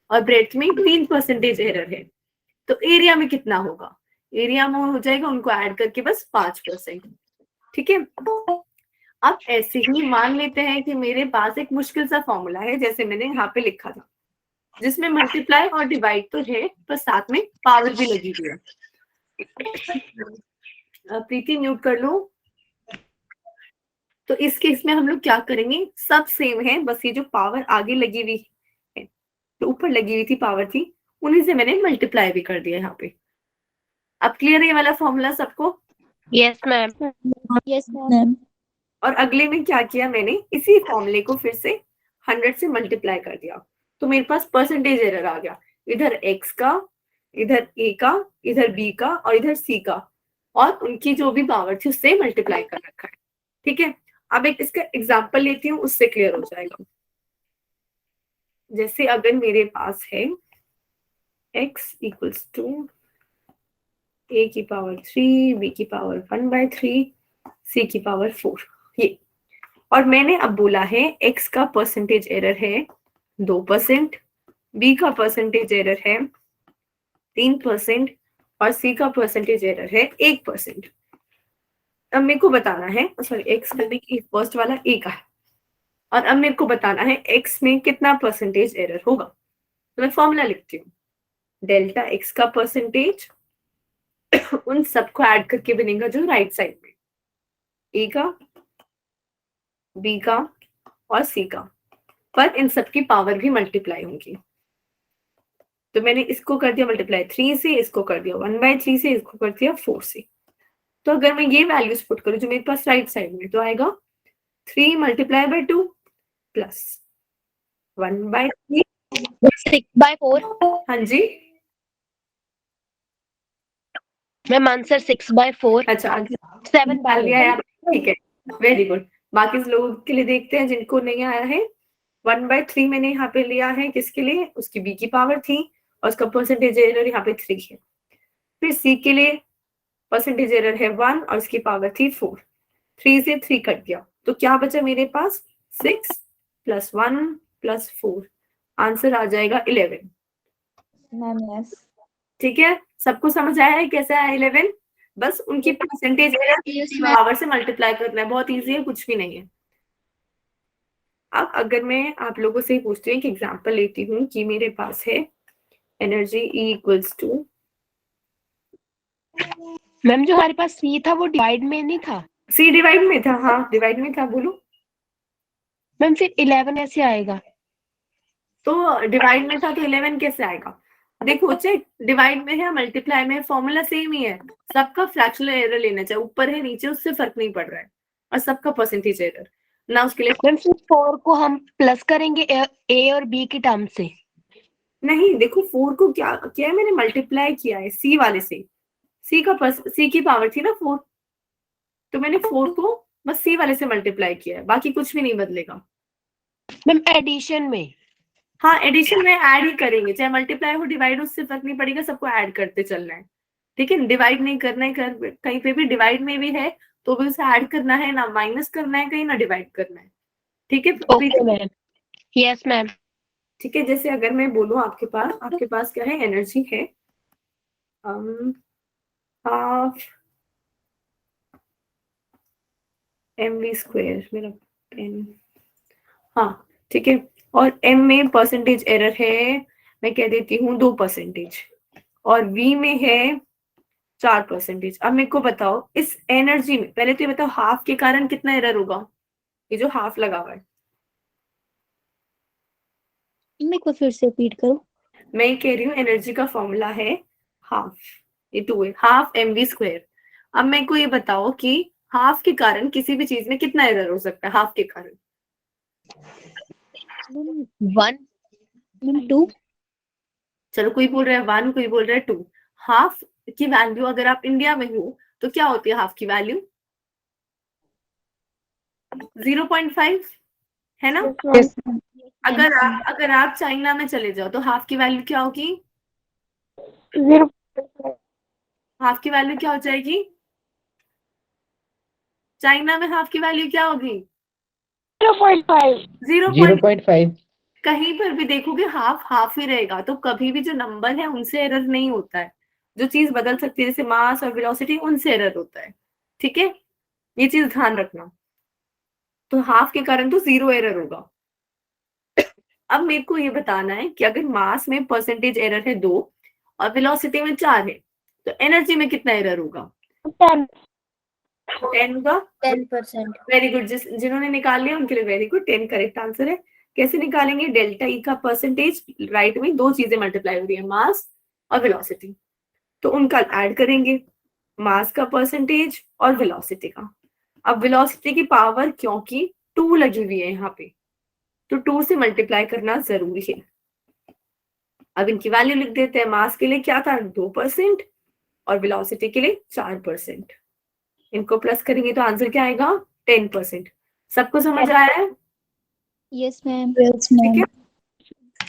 और ब्रेड्थ में 3% एरर है, तो एरिया में कितना होगा? एरिया में हो जाएगा उनको ऐड करके बस 5%। ठीक है, अब ऐसे ही मान लेते हैं कि मेरे पास एक मुश्किल सा फॉर्मूला है, जैसे मैंने यहाँ पे लिखा था, जिसमें मल्टीप्लाई और डिवाइड तो है पर साथ में पावर भी लगी हुई है। प्रीति म्यूट कर लो। तो इस केस में हम लोग क्या करेंगे, सब सेम है, बस ये जो पावर आगे लगी हुई है, तो ऊपर लगी हुई थी पावर थी, उन्हीं से मैंने मल्टीप्लाई भी कर दिया यहाँ पे। अब क्लियर है ये वाला फॉर्मूला सबको? Yes ma'am. Yes ma'am. और अगले में क्या किया मैंने, इसी फॉर्मूले को फिर से 100 से मल्टीप्लाई कर दिया, तो मेरे पास परसेंटेज एरर आ गया, इधर x का, इधर a का, इधर b का और इधर c का, और उनकी जो भी पावर थी उससे मल्टीप्लाई कर रखा है। ठीक है, अब एक इसका एग्जांपल लेती हूँ, उससे क्लियर हो जाएगा। जैसे अगर मेरे पास है x इक्वल्स टू a की पावर 3, b की पावर 1/3, c की पावर 4, ये, और मैंने अब बोला है x का परसेंटेज एरर है 2%, b का परसेंटेज एरर है 3% और c का परसेंटेज एरर है 1%। अब मेरे को बताना है, सॉरी x करने की फर्स्ट वाला a का है, और अब मेरे को बताना है x में कितना परसेंटेज एरर होगा। तो मैं फॉर्मूला लिखती हूँ, डेल्टा x का परसेंटेज उन सबको ऐड करके बनेगा जो राइट साइड में, a का, b का और c का, पर इन सबकी पावर भी मल्टीप्लाई होंगी। तो मैंने इसको कर दिया मल्टीप्लाई 3 से, इसको कर दिया 1/3 से, इसको कर दिया 4 से। तो अगर मैं ये वैल्यूज पुट करूं जो मेरे पास राइट साइड में, तो आएगा 3 मल्टीप्लाई बाय 2 प्लस 1/3। 6/4। हाँ जी मैम आंसर 6/4। अच्छा, 7 निकाल दिया है आपने, ठीक है, वेरी गुड। बाकी लोगों के लिए देखते हैं जिनको नहीं आया है। 1/3 मैंने यहाँ पे लिया है, किसके लिए, उसकी b की पावर थी और उसका परसेंटेज एरर यहाँ पे 3 है। फिर c के लिए परसेंटेज एरर है 1 और उसकी पावर थी 4, 3 से 3 कट गया, तो क्या बचा मेरे पास, 6 + 1 + 4, आंसर आ जाएगा 11। Ma'am yes. ठीक है, सबको समझ आया है कैसे आया 11? बस उनकी परसेंटेज पावर से मल्टीप्लाई करना है, बहुत इजी है, कुछ भी नहीं है। अब अगर मैं आप लोगों से पूछती हूँ, एक एग्जांपल लेती हूँ कि मेरे पास है energy E equals to, ma'am जो हमारे पास सी था वो डिवाइड में नहीं था। C डिवाइड में था, हाँ डिवाइड में था, बोलो। मैम फिर 11 ऐसे आएगा। तो डिवाइड में था तो 11 कैसे आएगा? देखो चेक, डिवाइड में है मल्टीप्लाई में, फॉर्मूला सेम ही है, सबका फ्रैक्शनल एरर लेना चाहिए, ऊपर है नीचे उससे फर्क नहीं पड़ रहा है, और सबका परसेंटेज एरर ना, उसके लिए मैम फिर 4 को हम प्लस करेंगे ए और बी की टर्म से। नहीं। देखो 4 को क्या किया है मैंने, मल्टीप्लाई किया है C वाले से, C की पावर थी ना 4, तो मैंने 4 को बस C वाले से मल्टीप्लाई किया है, बाकी कुछ भी नहीं बदलेगा। मैम एडिशन में, हाँ एडिशन में ऐड ही करेंगे, चाहे मल्टीप्लाई हो डिवाइड, उससे फर्क नहीं पड़ेगा, सबको ऐड करते चलना है। ठीक है, डिवाइड नहीं करना है, कहीं पे भी डिवाइड में भी है तो भी उसे ऐड करना है, ना माइनस करना है कहीं, ना डिवाइड करना है। ठीक है ओके मैम। Yes ma'am. ठीक है, जैसे अगर मैं बोलूं आपके पास क्या है, एनर्जी है हाफ mv², मेरा पेन, हाँ ठीक है, और m में परसेंटेज एरर है, मैं कह देती हूँ 2%, और v में है 4%। अब मेरे को बताओ इस एनर्जी में, पहले तो ये बताओ हाफ के कारण कितना एरर होगा, ये जो हाफ लगा हुआ है। मेरे को फिर से रिपीट करो। मैं कह रही हूँ एनर्जी का फॉर्मूला है हाफ, ये 2 है, हाफ mv²। अब मेरे को ये बताओ कि हाफ के कारण किसी भी चीज में कितना एरर हो सकता है, हाफ के कारण। 1। 2। चलो कोई बोल रहा है 1, कोई बोल रहा है 2। हाफ की वैल्यू अगर आप इंडिया में हो तो क्या होती है हाफ की वैल्यू, 0.5 है ना। अगर आप चाइना में चले जाओ तो हाफ की वैल्यू क्या होगी, 0। हाफ की वैल्यू क्या हो जाएगी, चाइना में हाफ की वैल्यू क्या होगी, 0.5। 0.5। कहीं पर भी देखोगे हाफ हाफ ही रहेगा, तो कभी भी जो नंबर है उनसे एरर नहीं होता है। जो चीज बदल सकती है जैसे मास और वेलोसिटी, उनसे एरर होता है। ठीक है, ये चीज ध्यान रखना। तो हाफ के कारण तो 0 एरर होगा। अब मेरे को ये बताना है कि अगर मास में परसेंटेज एरर है 2 और वेलोसिटी में 4 है, तो एनर्जी में कितना एरर होगा? 10 10 होगा। 10%. वेरी गुड, जिन्होंने निकाल लिया उनके लिए वेरी गुड, 10 करेक्ट आंसर है। कैसे निकालेंगे? डेल्टा ई का परसेंटेज, राइट में दो चीजें मल्टीप्लाई हो रही है, मास और वेलोसिटी, तो उनका ऐड करेंगे, मास का परसेंटेज और वेलोसिटी का। अब वेलोसिटी की पावर क्योंकि 2 लगी हुई है यहाँ पे, तो 2 से मल्टीप्लाई करना जरूरी है। अब इनकी वैल्यू लिख देते हैं। मास के लिए क्या था? 2% और वेलोसिटी के लिए 4%। इनको प्लस करेंगे तो आंसर क्या आएगा? 10%। सबको समझ आया है? Yes, ma'am. ठीक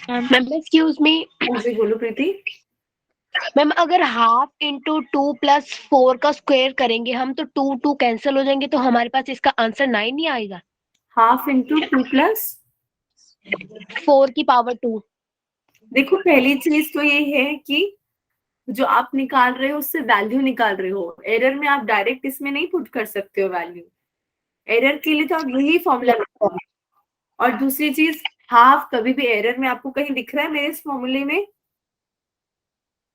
है, मैम एक्सक्यूज मी, जी बोलो प्रीति। मैम अगर हाफ इंटू 2+4 का स्क्वायर करेंगे हम तो 2 कैंसिल हो जाएंगे, तो हमारे पास इसका आंसर 9 नहीं आएगा? हाफ इंटू 2 प्लस 4 की पावर 2। देखो पहली चीज तो ये है कि जो आप निकाल रहे हो उससे वैल्यू निकाल रहे हो। एरर में आप डायरेक्ट इसमें नहीं पुट कर सकते हो वैल्यू। एरर के लिए तो आप यही फॉर्मूला लगाओगे। और दूसरी चीज, हाफ कभी भी एरर में आपको कहीं दिख रहा है मेरे इस फॉर्मूले में?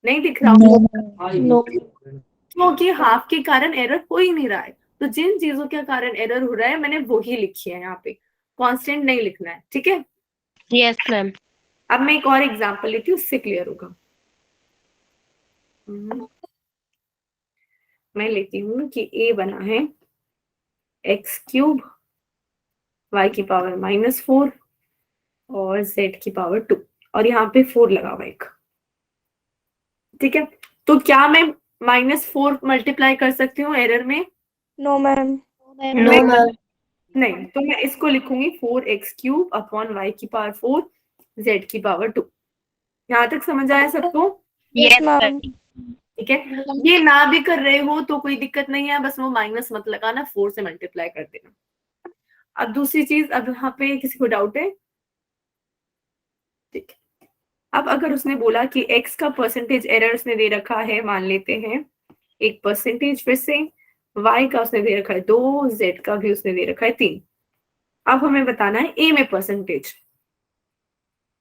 नहीं दिख रहा होगा। No. क्योंकि हाफ के कारण एरर हो ही नहीं रहा है। तो जिन चीजों के कारण एरर हो रहा है मैंने वो ही लिखी है यहाँ पे, कांस्टेंट नहीं लिखना है। ठीक है, यस मैम। अब मैं एक और एग्जांपल लेती हूँ, उससे क्लियर होगा। मैं लेती हूँ कि ए बना है x³ y की पावर -4 और z की पावर 2 और यहाँ पे 4 लगा हुआ एक। ठीक है, तो क्या मैं -4 मल्टीप्लाई कर सकती हूँ एरर में? No, ma'am. No ma'am. नहीं, तो मैं इसको लिखूंगी 4x³ अपॉन y की पावर 4 z की पावर 2। यहाँ तक समझ आया सबको? Yes ma'am. मैम। ठीक है, ये ना भी कर रहे हो तो कोई दिक्कत नहीं है, बस वो माइनस मत लगाना, 4 से मल्टीप्लाई कर देना। अब दूसरी चीज, अब यहाँ पे किसी को डाउट है? ठीक है, अब अगर उसने बोला कि x का परसेंटेज एरर उसने दे रखा है, मान लेते हैं 1%, फिर से y का उसने दे रखा है 2, z का भी उसने दे रखा है 3। अब हमें बताना है a में परसेंटेज।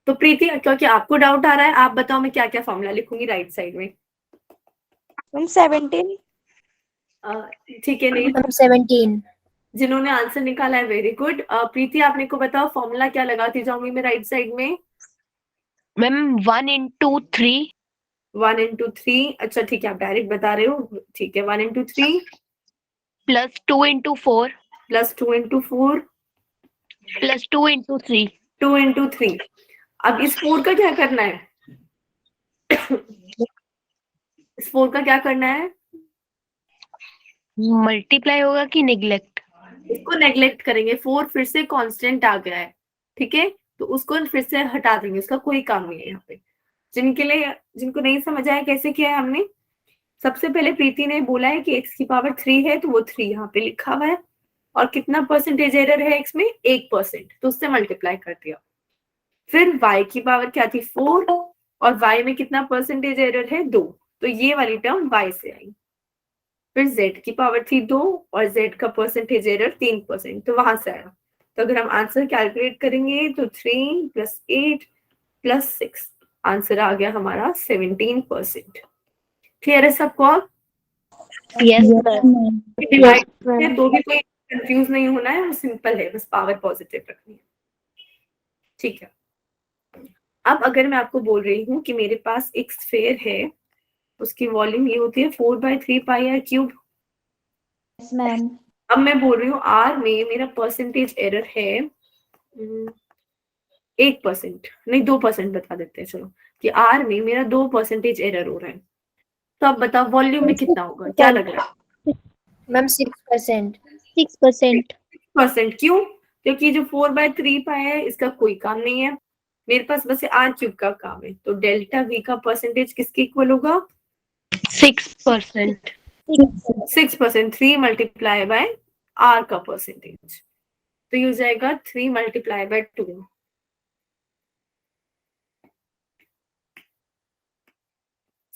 तो प्रीति, क्योंकि आपको डाउट आ रहा है, आप बताओ मैं क्या क्या फॉर्मूला लिखूंगी राइट साइड में? Ma'am, 17. ठीक है, नहीं 17. जिन्होंने आंसर निकाला है वेरी गुड। प्रीति, आपने को बताओ फॉर्मूला क्या लगाती जाऊंगी मैं राइट साइड में? Ma'am 1 into 3 1 into 3। अच्छा ठीक है, आप डायरेक्ट बता रहे हो। ठीक है, 1 into 3 plus 2 into 4 plus 2 into 4 plus 2 into 3। 2 into 3। अब इस 4 का क्या करना है? इस 4 का क्या करना है? मल्टीप्लाई होगा कि निगलेक्ट? इसको नेग्लेक्ट करेंगे, 4 फिर से कांस्टेंट आ गया है। ठीक है, तो उसको फिर से हटा देंगे, उसका कोई काम नहीं है यहाँ पे। जिनको नहीं समझ आया कैसे किया है हमने, सबसे पहले प्रीति ने बोला है कि x की पावर 3 है, तो वो 3 यहाँ पे लिखा हुआ है। और कितना परसेंटेज एरर है x में? 1%, तो उससे मल्टीप्लाई कर दिया। फिर y की पावर क्या थी? 4, और y में कितना परसेंटेज एरर है? 2, तो ये वाली टर्म y से आई। फिर z की पावर थी 2 और z का परसेंटेज एरर 3%, तो वहां से आया। तो अगर हम आंसर कैलकुलेट करेंगे तो 3 + 8 + 6, आंसर आ गया हमारा 17%। क्लियर है सबको? अब यस मैम। डिवाइड है तो भी कोई कंफ्यूज नहीं होना है, वो सिंपल है, बस पावर पॉजिटिव रखनी है। ठीक है, अब अगर मैं आपको बोल रही हूँ कि मेरे पास एक स्फेयर है, उसकी वॉल्यूम ये होती है 4/3πr³। Yes, ma'am. अब मैं बोल रही हूँ आर में मेरा परसेंटेज एरर है 1%, नहीं 2% बता देते हैं चलो, कि आर में मेरा 2% एरर हो रहा है। तो अब बताओ वॉल्यूम में कितना होगा, क्या लग रहा है? Ma'am, 6%. 6%. परसेंट क्यों? क्योंकि जो 4/3π है इसका कोई काम नहीं है, मेरे पास बस r³ का काम है। तो डेल्टा v का परसेंटेज किसके इक्वल होगा? 6%। 6%। 3 मल्टीप्लाई बाय r का परसेंटेज, तो ये हो जाएगा 3 × 2।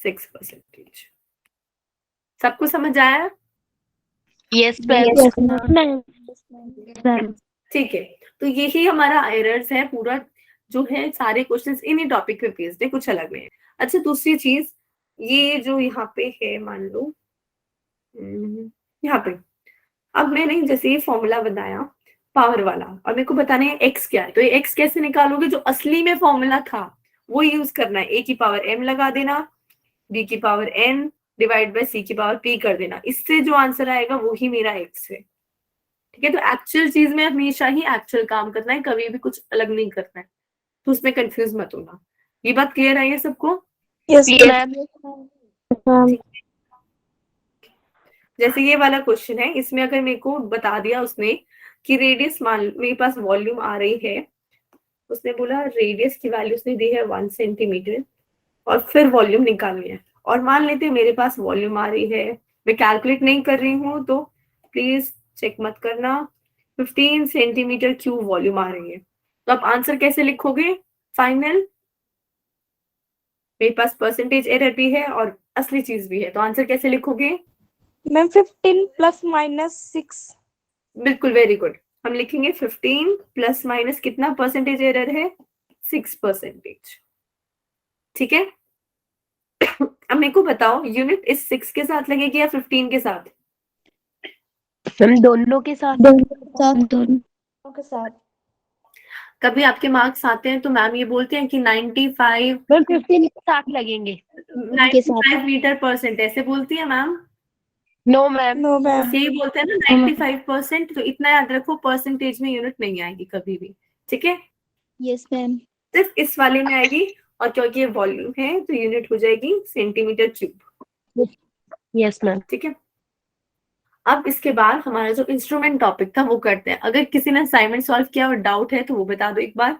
6%। सबको समझ आया? Yes ma'am. ठीक है, तो यही हमारा एरर्स है, पूरा जो है सारे क्वेश्चंस इन्हीं टॉपिक पे बेस्ड है, कुछ अलग नहीं है। अच्छा, दूसरी चीज, ये जो यहाँ पे है, मान लो यहाँ पे, अब मैंने जैसे ये फॉर्मूला बनाया पावर वाला, और मेरे को बताना है एक्स क्या है, तो ये एक्स कैसे निकालोगे? जो असली में फॉर्मूला था वो यूज करना है, ए की पावर m लगा देना, b की power n divide by c की पावर p कर देना, इससे जो आंसर आएगा वो ही मेरा एक्स है। ठीक है, तो एक्चुअल चीज में हमेशा ही एक्चुअल काम करना है, कभी भी कुछ अलग नहीं करना है, तो उसमें कंफ्यूज मत होना। ये बात क्लियर है ये सबको? Yes ma'am. जैसे ये वाला क्वेश्चन है, इसमें अगर मेरे को बता दिया उसने कि रेडियस, मान मेरे पास वॉल्यूम आ रही है, उसने बोला रेडियस की वैल्यू उसने दी है 1 सेंटीमीटर और फिर वॉल्यूम निकालनी है, और मान लेते हैं मेरे पास वॉल्यूम आ रही है, मैं कैलकुलेट नहीं कर रही हूँ तो प्लीज चेक मत करना, 15 सेंटीमीटर क्यूब वॉल्यूम आ रही है, तो आप आंसर कैसे लिखोगे फाइनल? मेरे पास परसेंटेज एरर भी है और असली चीज भी है, तो आंसर कैसे लिखोगे? Ma'am 15 plus minus 6। बिल्कुल, वेरी गुड। हम लिखेंगे 15 प्लस माइनस कितना परसेंटेज एरर है? 6%। ठीक है, अब मेरे को बताओ यूनिट इस 6 के साथ लगेगी या 15 के साथ? मैम दोनों के साथ। दोनों के साथ। कभी आपके मार्क्स आते हैं तो मैम ये बोलते हैं कि 95 मैम 15 के साथ लगेंगे। 95 मीटर परसेंट ऐसे बोलती है ma'am? No ma'am. No ma'am. यही बोलते हैं ना 95%, तो इतना याद रखो, परसेंटेज में यूनिट नहीं आएगी कभी भी। ठीक है, यस मैम। सिर्फ इस वाले में आएगी, और क्योंकि ये वॉल्यूम है तो यूनिट हो जाएगी सेंटीमीटर क्यूब। Yes ma'am. ठीक है, अब इसके बाद हमारा जो इंस्ट्रूमेंट टॉपिक था वो करते हैं। अगर किसी ने असाइनमेंट सॉल्व किया और डाउट है तो वो बता दो एक बार,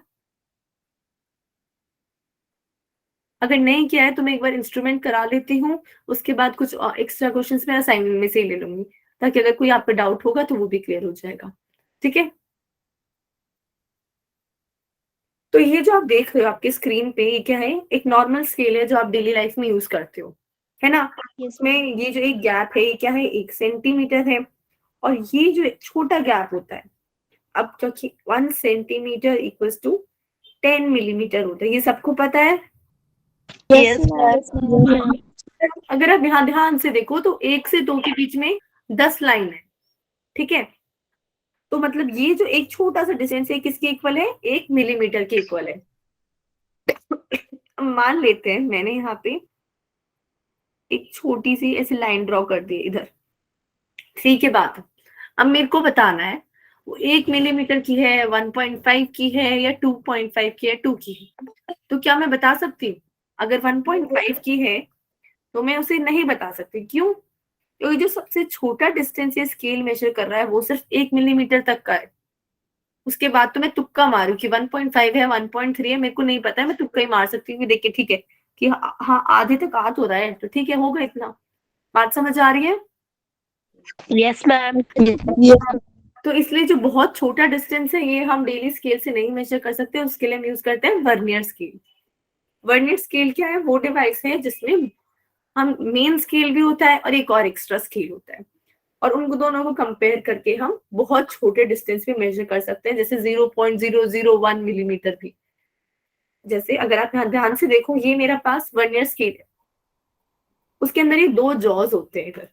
अगर नहीं किया है तो मैं एक बार इंस्ट्रूमेंट करा लेती हूँ, उसके बाद कुछ एक्स्ट्रा क्वेश्चंस मैं असाइनमेंट में से ही ले लूंगी, ताकि अगर कोई आप पे डाउट होगा तो वो भी क्लियर हो जाएगा। ठीक है, तो ये जो आप देख रहे हो आपके स्क्रीन पे, ये क्या है? एक नॉर्मल स्केल है जो आप डेली लाइफ में यूज करते हो, है ना? इसमें ये जो एक गैप है, ये क्या है? 1 सेंटीमीटर है, और ये जो एक छोटा गैप होता है, अब क्योंकि 1 सेंटीमीटर इक्वल्स टू 10 मिलीमीटर होता है, ये सबको पता है। Yes ma'am. अगर आप यहाँ ध्यान से देखो तो 1 से 2 के बीच में 10 लाइन है। ठीक है, तो मतलब ये जो एक छोटा सा डिस्टेंस है किसके इक्वल है? 1 मिलीमीटर के इक्वल है। अब मान लेते हैं मैंने यहाँ पे एक छोटी सी ऐसी लाइन ड्रॉ कर दी इधर, 3 के बाद। अब मेरे को बताना है वो 1 मिलीमीटर की है, 1.5 की है, या 2.5 की है, 2 की है। तो क्या मैं बता सकती हूँ? अगर 1.5 की है तो मैं उसे नहीं बता सकती। क्यों? क्योंकि जो सबसे छोटा डिस्टेंस ये स्केल मेजर कर रहा है वो सिर्फ 1 मिलीमीटर तक का है। उसके बाद तो मैं तुक्का मारू कि 1.5 है, 1.3 है, मेरे को नहीं पता है, मैं तुक्का ही मार सकती हूँ कि देख के ठीक है कि हाँ आधे तक आ तो रहा है, तो ठीक है, होगा इतना। बात समझ आ रही है? Yes ma'am. तो इसलिए जो बहुत छोटा डिस्टेंस है ये हम डेली स्केल से नहीं मेजर कर सकते, उसके लिए हम यूज करते हैं वर्नियर स्केल। वर्नियर स्केल क्या है? वो डिवाइस है जिसमें हम मेन स्केल भी होता है और एक और एक्स्ट्रा स्केल होता है, और उन दोनों को कंपेयर करके हम बहुत छोटे डिस्टेंस भी मेजर कर सकते हैं, जैसे 0.001 मिलीमीटर भी। जैसे अगर आप यहाँ ध्यान से देखो, ये मेरा पास वर्नियर स्केल है, उसके अंदर ये 2 जॉज होते हैं इधर,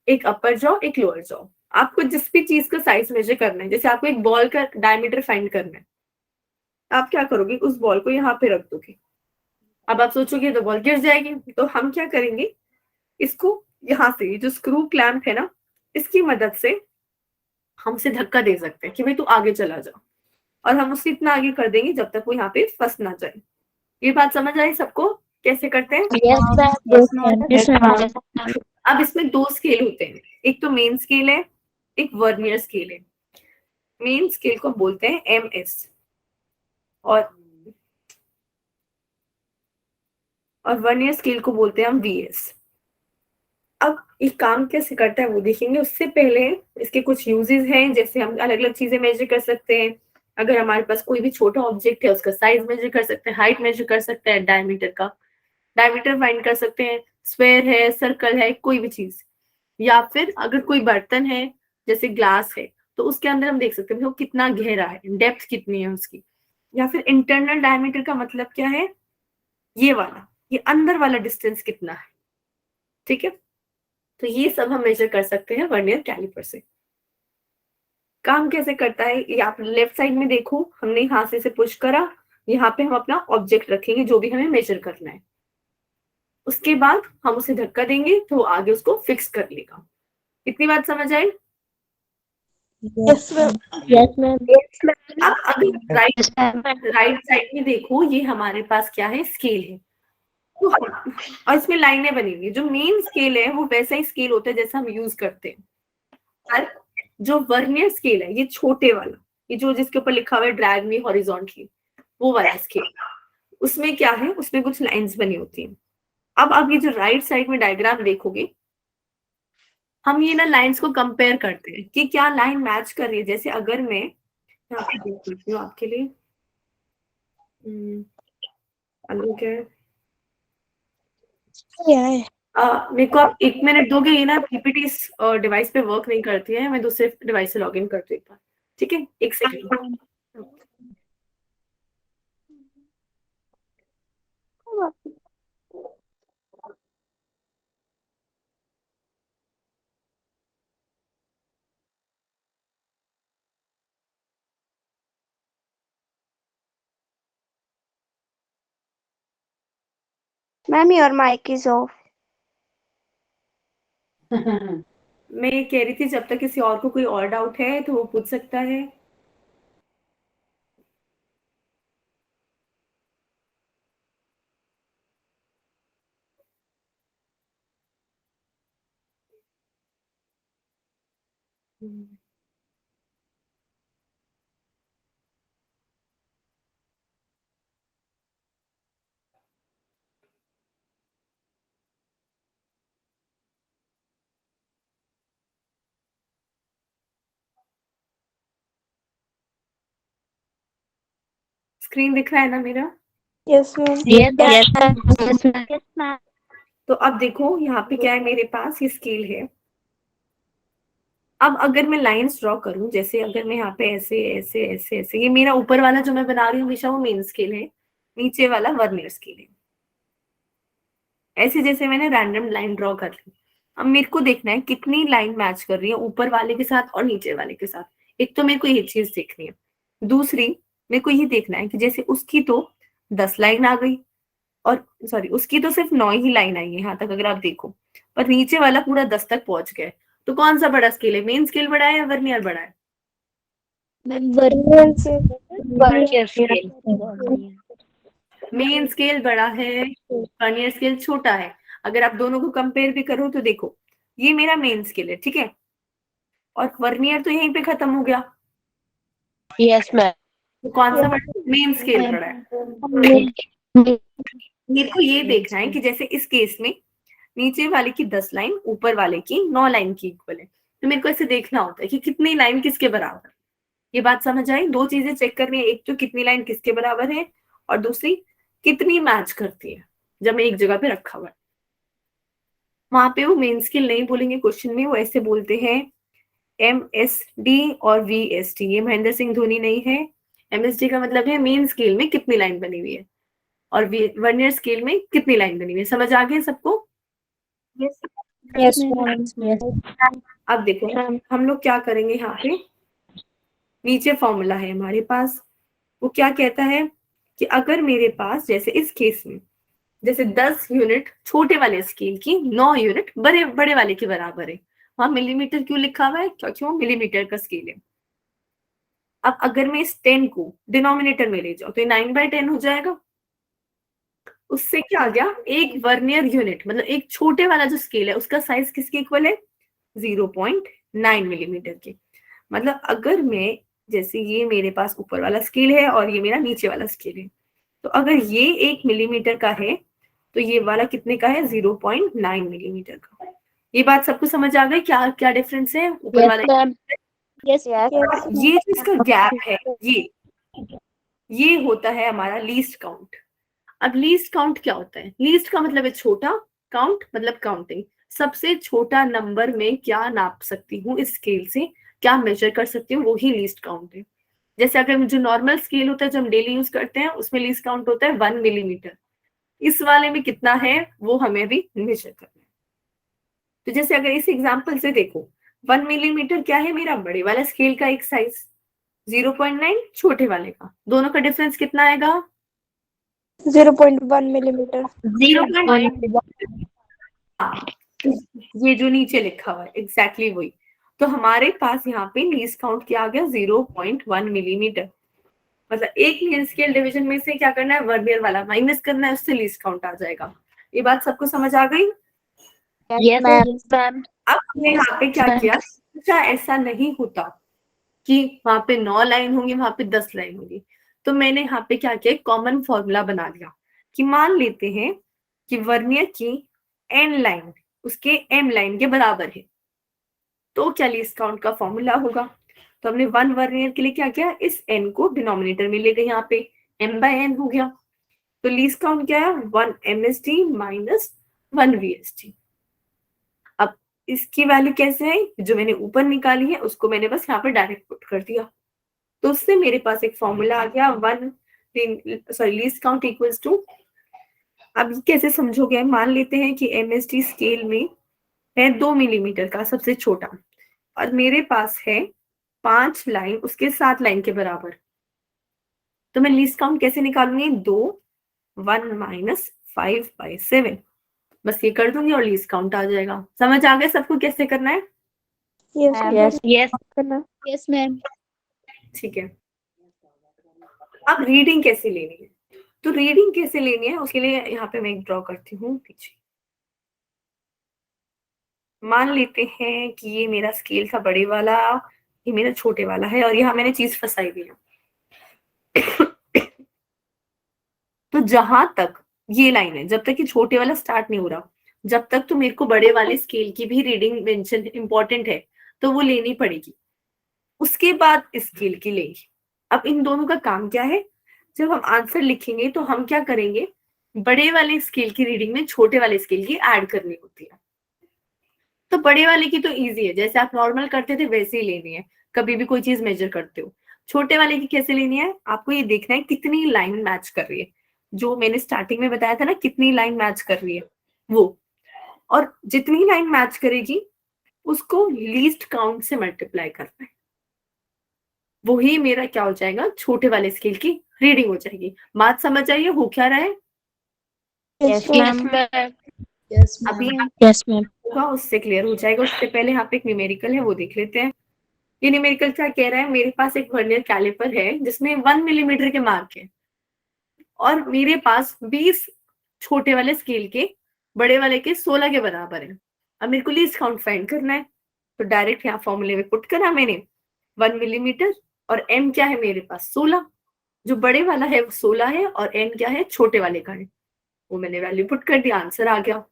एक अपर जॉ एक लोअर जॉ। आपको जिस भी चीज का साइज मेजर करना है, जैसे आपको एक बॉल का डायमीटर फाइंड करना है, आप क्या करोगे? उस बॉल को यहाँ पे रख दोगे। अब आप सोचोगे तो बॉल गिर जाएगी, तो हम क्या करेंगे? इसको यहाँ से जो स्क्रू क्लैंप है ना, इसकी मदद से हम उसे धक्का दे सकते हैं कि भाई तू आगे चला जा, और हम उसे इतना आगे कर देंगे जब तक वो यहाँ पे फंस ना जाए। ये बात समझ आई सबको कैसे करते हैं? Yes ma'am. अब इसमें 2 स्केल होते हैं, एक तो मेन स्केल है, एक वर्नियर स्केल है। मेन स्केल को बोलते हैं एमएस, और वर्नियर स्केल को बोलते हैं हम वीएस। अब ये काम कैसे करता है वो देखेंगे, उससे पहले इसके कुछ यूजेस हैं, जैसे हम अलग अलग चीजें मेजर कर सकते हैं। अगर हमारे पास कोई भी छोटा ऑब्जेक्ट है उसका साइज मेजर कर सकते हैं, हाइट मेजर कर सकते हैं, डायमीटर का, डायमीटर फाइंड कर सकते हैं, स्क्वायर है, सर्कल है, कोई भी चीज। या फिर अगर कोई बर्तन है जैसे ग्लास है तो उसके अंदर हम देख सकते हैं वो कितना गहरा है, डेप्थ कितनी है उसकी। या फिर इंटरनल डायमीटर का मतलब क्या है, ये वाला, ये अंदर वाला डिस्टेंस कितना है, ठीक है। तो ये सब हम मेजर कर सकते हैं वर्नियर कैलिपर से। काम कैसे करता है, ये आप लेफ्ट साइड में देखो, हमने यहाँ से इसे पुश करा, यहाँ पे हम अपना ऑब्जेक्ट रखेंगे जो भी हमें मेजर करना है। उसके बाद हम उसे धक्का देंगे तो आगे उसको फिक्स कर लेगा। इतनी बात समझ आई? Yes ma'am. Yes ma'am. अब अगर राइट साइड में देखो, ये हमारे पास क्या है, स्केल है। तो और इसमें लाइनें बनी हुई है। जो मेन स्केल है वो वैसा ही स्केल होता है जैसा हम यूज करते हैं। और जो वर्नियर स्केल है, ये छोटे वाला, ये जो जिसके ऊपर लिखा हुआ है ड्रैग मी हॉरिजॉन्टली, वो वाला स्केल, उसमें क्या है, उसमें कुछ लाइंस बनी होती हैं। अब आप ये जो राइट साइड में डायग्राम देखोगे, हम ये ना लाइंस को कंपेयर करते हैं कि क्या लाइन मैच कर रही है। जैसे अगर मैं यहाँ पे देख लेती हूँ आपके लिए, अलग है, मेरे को आप 1 मिनट दोगे, ये ना पीपीटी इस डिवाइस पे वर्क नहीं करती है, मैं दूसरे डिवाइस से लॉग इन करती हूँ एक बार, ठीक है, 1 second. Ma'am, your mic is off. मैं ये कह रही थी जब तक किसी और को कोई और डाउट है तो वो पूछ सकता है। स्क्रीन दिख रहा है ना मेरा? Yes ma'am. Yes ma'am. तो अब देखो यहाँ पे क्या है, मेरे पास ये स्केल है। अब अगर मैं लाइंस ड्रॉ करूं, जैसे अगर मैं यहाँ पे ऐसे ऐसे ऐसे ऐसे, ये मेरा ऊपर वाला जो मैं बना रही हूँ हमेशा वो मेन स्केल है, नीचे वाला वर्नियर स्केल है। ऐसे जैसे मैंने रैंडम लाइन ड्रॉ कर ली। अब मेरे को देखना है कितनी लाइन मैच कर रही है ऊपर वाले के साथ और नीचे वाले के साथ। एक तो मेरे को ये चीज देखनी है, दूसरी मेरे को ये देखना है कि जैसे उसकी तो 10 लाइन आ गई, और सॉरी उसकी तो सिर्फ 9 ही लाइन आई है यहाँ तक अगर आप देखो, पर नीचे वाला पूरा 10 तक पहुंच गया। तो कौन सा बड़ा स्केल है, मेन स्केल बड़ा है या वर्नियर बड़ा है? Vernier scale. मेन स्केल बड़ा है, वर्नियर स्केल छोटा है। अगर आप दोनों को कंपेयर भी करो तो देखो, ये मेरा मेन स्केल है, ठीक है, और वर्नियर तो यहीं पे खत्म हो गया। Yes ma'am. तो कौन सा बड़ा, मेन स्केल बड़ा है। मेरे को ये देखना है कि जैसे इस केस में नीचे वाले की 10 लाइन ऊपर वाले की 9 लाइन की इक्वल है, तो मेरे को ऐसे देखना होता है कि कितनी लाइन किसके बराबर। ये बात समझ आई? दो चीजें चेक करनी है, एक तो कितनी लाइन किसके बराबर है, और दूसरी कितनी मैच करती है जब मैं एक जगह पे रखा हुआ है। वहां पे वो मेन स्केल नहीं बोलेंगे क्वेश्चन में, वो ऐसे बोलते हैं MSD और VSD। ये महेंद्र सिंह धोनी नहीं है। MSD का मतलब है मेन स्केल में कितनी लाइन बनी हुई है, और वर्नियर स्केल में कितनी लाइन बनी हुई है। समझ आ गया सबको? Yes ma'am. अब देखो हम लोग क्या करेंगे, यहाँ पे नीचे फॉर्मूला है हमारे पास, वो क्या कहता है कि अगर मेरे पास जैसे इस केस में जैसे 10 यूनिट छोटे वाले स्केल की 9 यूनिट बड़े बड़े वाले के बराबर है, वहां मिलीमीटर क्यों लिखा हुआ है, क्योंकि वो मिलीमीटर का स्केल है। अब अगर मैं इस 10 को डिनोमिनेटर में ले जाऊं तो 9/10 हो जाएगा। उससे क्या आ गया, एक वर्नियर यूनिट मतलब एक छोटे वाला जो स्केल है उसका साइज किसके इक्वल है, 0.9 मिलीमीटर के। मतलब अगर मैं जैसे ये मेरे पास ऊपर वाला स्केल है और ये मेरा नीचे वाला स्केल है, तो अगर ये 1 मिलीमीटर का है तो ये वाला कितने का है, 0.9 मिलीमीटर का। ये बात सबको समझ आ गई क्या क्या डिफरेंस है ऊपर वाला? Yes. ये जो इसका गैप है, ये होता है हमारा लीस्ट काउंट। अब लीस्ट काउंट क्या होता है? लीस्ट का मतलब है छोटा, काउंट मतलब काउंटिंग। सबसे छोटा नंबर में क्या नाप सकती हूँ इस स्केल से, क्या मेजर कर सकती हूँ, वो ही लीस्ट काउंट है। जैसे अगर जो नॉर्मल स्केल होता है जो हम डेली यूज करते हैं उसमें लीस्ट काउंट होता है 1 मिलीमीटर। इस वाले में कितना है वो हमें अभी मेजर करना है। तो जैसे अगर इस एग्जांपल से देखो 1 मिलीमीटर क्या है, मेरा बड़े वाला स्केल का एक साइज, 0.9 छोटे वाले का, दोनों का डिफरेंस कितना आएगा? 0.1 millimeter. 0.1 हाँ, ये जो नीचे लिखा हुआ है एग्जैक्टली वही। तो हमारे पास यहाँ पे लीस्ट काउंट क्या आ गया? 0.1 मिलीमीटर। मतलब एक मेन स्केल डिवीजन में से क्या करना है, वर्नियर वाला माइनस करना है, उससे लीस्ट काउंट आ जाएगा। ये बात सबको समझ आ गई? Yes, ma'am. अब हमने यहाँ पे क्या किया, अच्छा ऐसा नहीं होता कि वहां पे 9 लाइन होंगी, वहां पे 10 लाइन होंगी। तो मैंने यहाँ पे क्या किया, कॉमन फॉर्मूला बना लिया कि मान लेते हैं कि वर्नियर की n लाइन उसके m लाइन के बराबर है, तो क्या लीस्ट काउंट का फॉर्मूला होगा? तो हमने 1 वर्नियर के लिए क्या किया, इस n को डिनोमिनेटर में ले गए, यहाँ पे m/n हो गया। तो लीस्ट काउंट क्या है, 1 mst माइनस 1 vst। अब इसकी वैल्यू कैसे है, जो मैंने ऊपर निकाली है उसको मैंने बस यहाँ पर डायरेक्ट पुट कर दिया। तो उससे मेरे पास एक फॉर्मूला आ गया, लीस्ट काउंट इक्वल्स टू, अब ये कैसे समझोगे, मान लेते हैं कि MST स्केल में है 2 मिलीमीटर का सबसे छोटा, और मेरे पास है 5 लाइन उसके 7 लाइन के बराबर। तो मैं लीस्ट काउंट कैसे निकालूंगी, 2 1 माइनस 5/7, बस ये कर दूंगी और लीस्ट काउंट आ जाएगा। समझ आ गया सबको कैसे करना है? Yes. Yes. करना. Yes, ma'am. ठीक है। अब रीडिंग कैसे लेनी है, तो रीडिंग कैसे लेनी है उसके लिए यहाँ पे मैं एक ड्रॉ करती हूँ पीछे। मान लेते हैं कि ये मेरा स्केल था बड़े वाला, ये मेरा छोटे वाला है, और यहाँ मैंने चीज फंसाई हुई है। तो जहां तक ये लाइन है, जब तक ये छोटे वाला स्टार्ट नहीं हो रहा, जब तक तो मेरे को बड़े वाले स्केल की भी रीडिंग मेंशन इंपॉर्टेंट है, तो वो लेनी पड़ेगी। उसके बाद स्केल की लेंगे। अब इन दोनों का काम क्या है, जब हम आंसर लिखेंगे तो हम क्या करेंगे, बड़े वाले स्केल की रीडिंग में छोटे वाले स्केल की ऐड करनी होती है। तो बड़े वाले की तो इजी है, जैसे आप नॉर्मल करते थे वैसे ही लेनी है, कभी भी कोई चीज मेजर करते हो। छोटे वाले की कैसे लेनी है, आपको ये देखना है कितनी लाइन मैच कर रही है, जो मैंने स्टार्टिंग में बताया था ना, कितनी लाइन मैच कर रही है वो, और जितनी लाइन मैच करेगी उसको लीस्ट काउंट से मल्टीप्लाई करना है, वही मेरा क्या हो जाएगा, छोटे वाले स्केल की रीडिंग हो जाएगी। बात समझ आइए, हो क्या रहा है? Yes, Yes, ma'am. ma'am. Yes, अभी ma'am. Yes, ma'am. होगा उससे क्लियर हो जाएगा। उससे पहले यहाँ पे एक न्यूमेरिकल है वो देख लेते हैं। ये न्यूमेरिकल क्या कह रहा है, मेरे पास एक वर्नियर कैलिपर है जिसमें 1 मिलीमीटर के मार्क है, और मेरे पास 20 छोटे वाले स्केल के बड़े वाले के 16 के बराबर है। अब मेरे को लीस्ट काउंट फाइंड करना है, तो डायरेक्ट यहाँ फॉर्मूले में पुट करा मैंने 1 मिलीमीटर, और m क्या है मेरे पास 16, जो बड़े वाला है वो 16 है, और n क्या है छोटे वाले का है, वो मैंने वैल्यू पुट कर दिया, आंसर आ गया।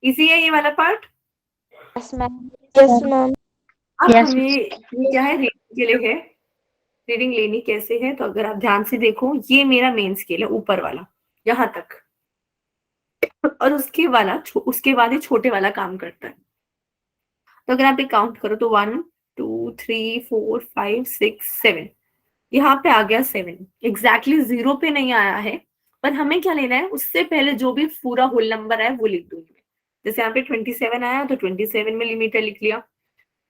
इजी है ये वाला part. Yes, ma'am. Yes, ma'am. अब Yes. हमें ये क्या है, रीडिंग के लिए है, रीडिंग लेनी कैसे है, तो अगर आप ध्यान से देखो ये मेरा मेन स्केल है ऊपर वाला यहाँ तक, और उसके बाद ही छोटे वाला काम करता है। तो अगर आप एक काउंट करो तो 1 2 3 4 5 6 7, यहाँ पे आ गया 7, एग्जैक्टली 0 पे नहीं आया है, पर हमें क्या लेना है, उससे पहले जो भी पूरा होल नंबर है वो लिख दूंगी। जैसे यहाँ पे 27 आया तो 27 मिलीमीटर लिख लिया।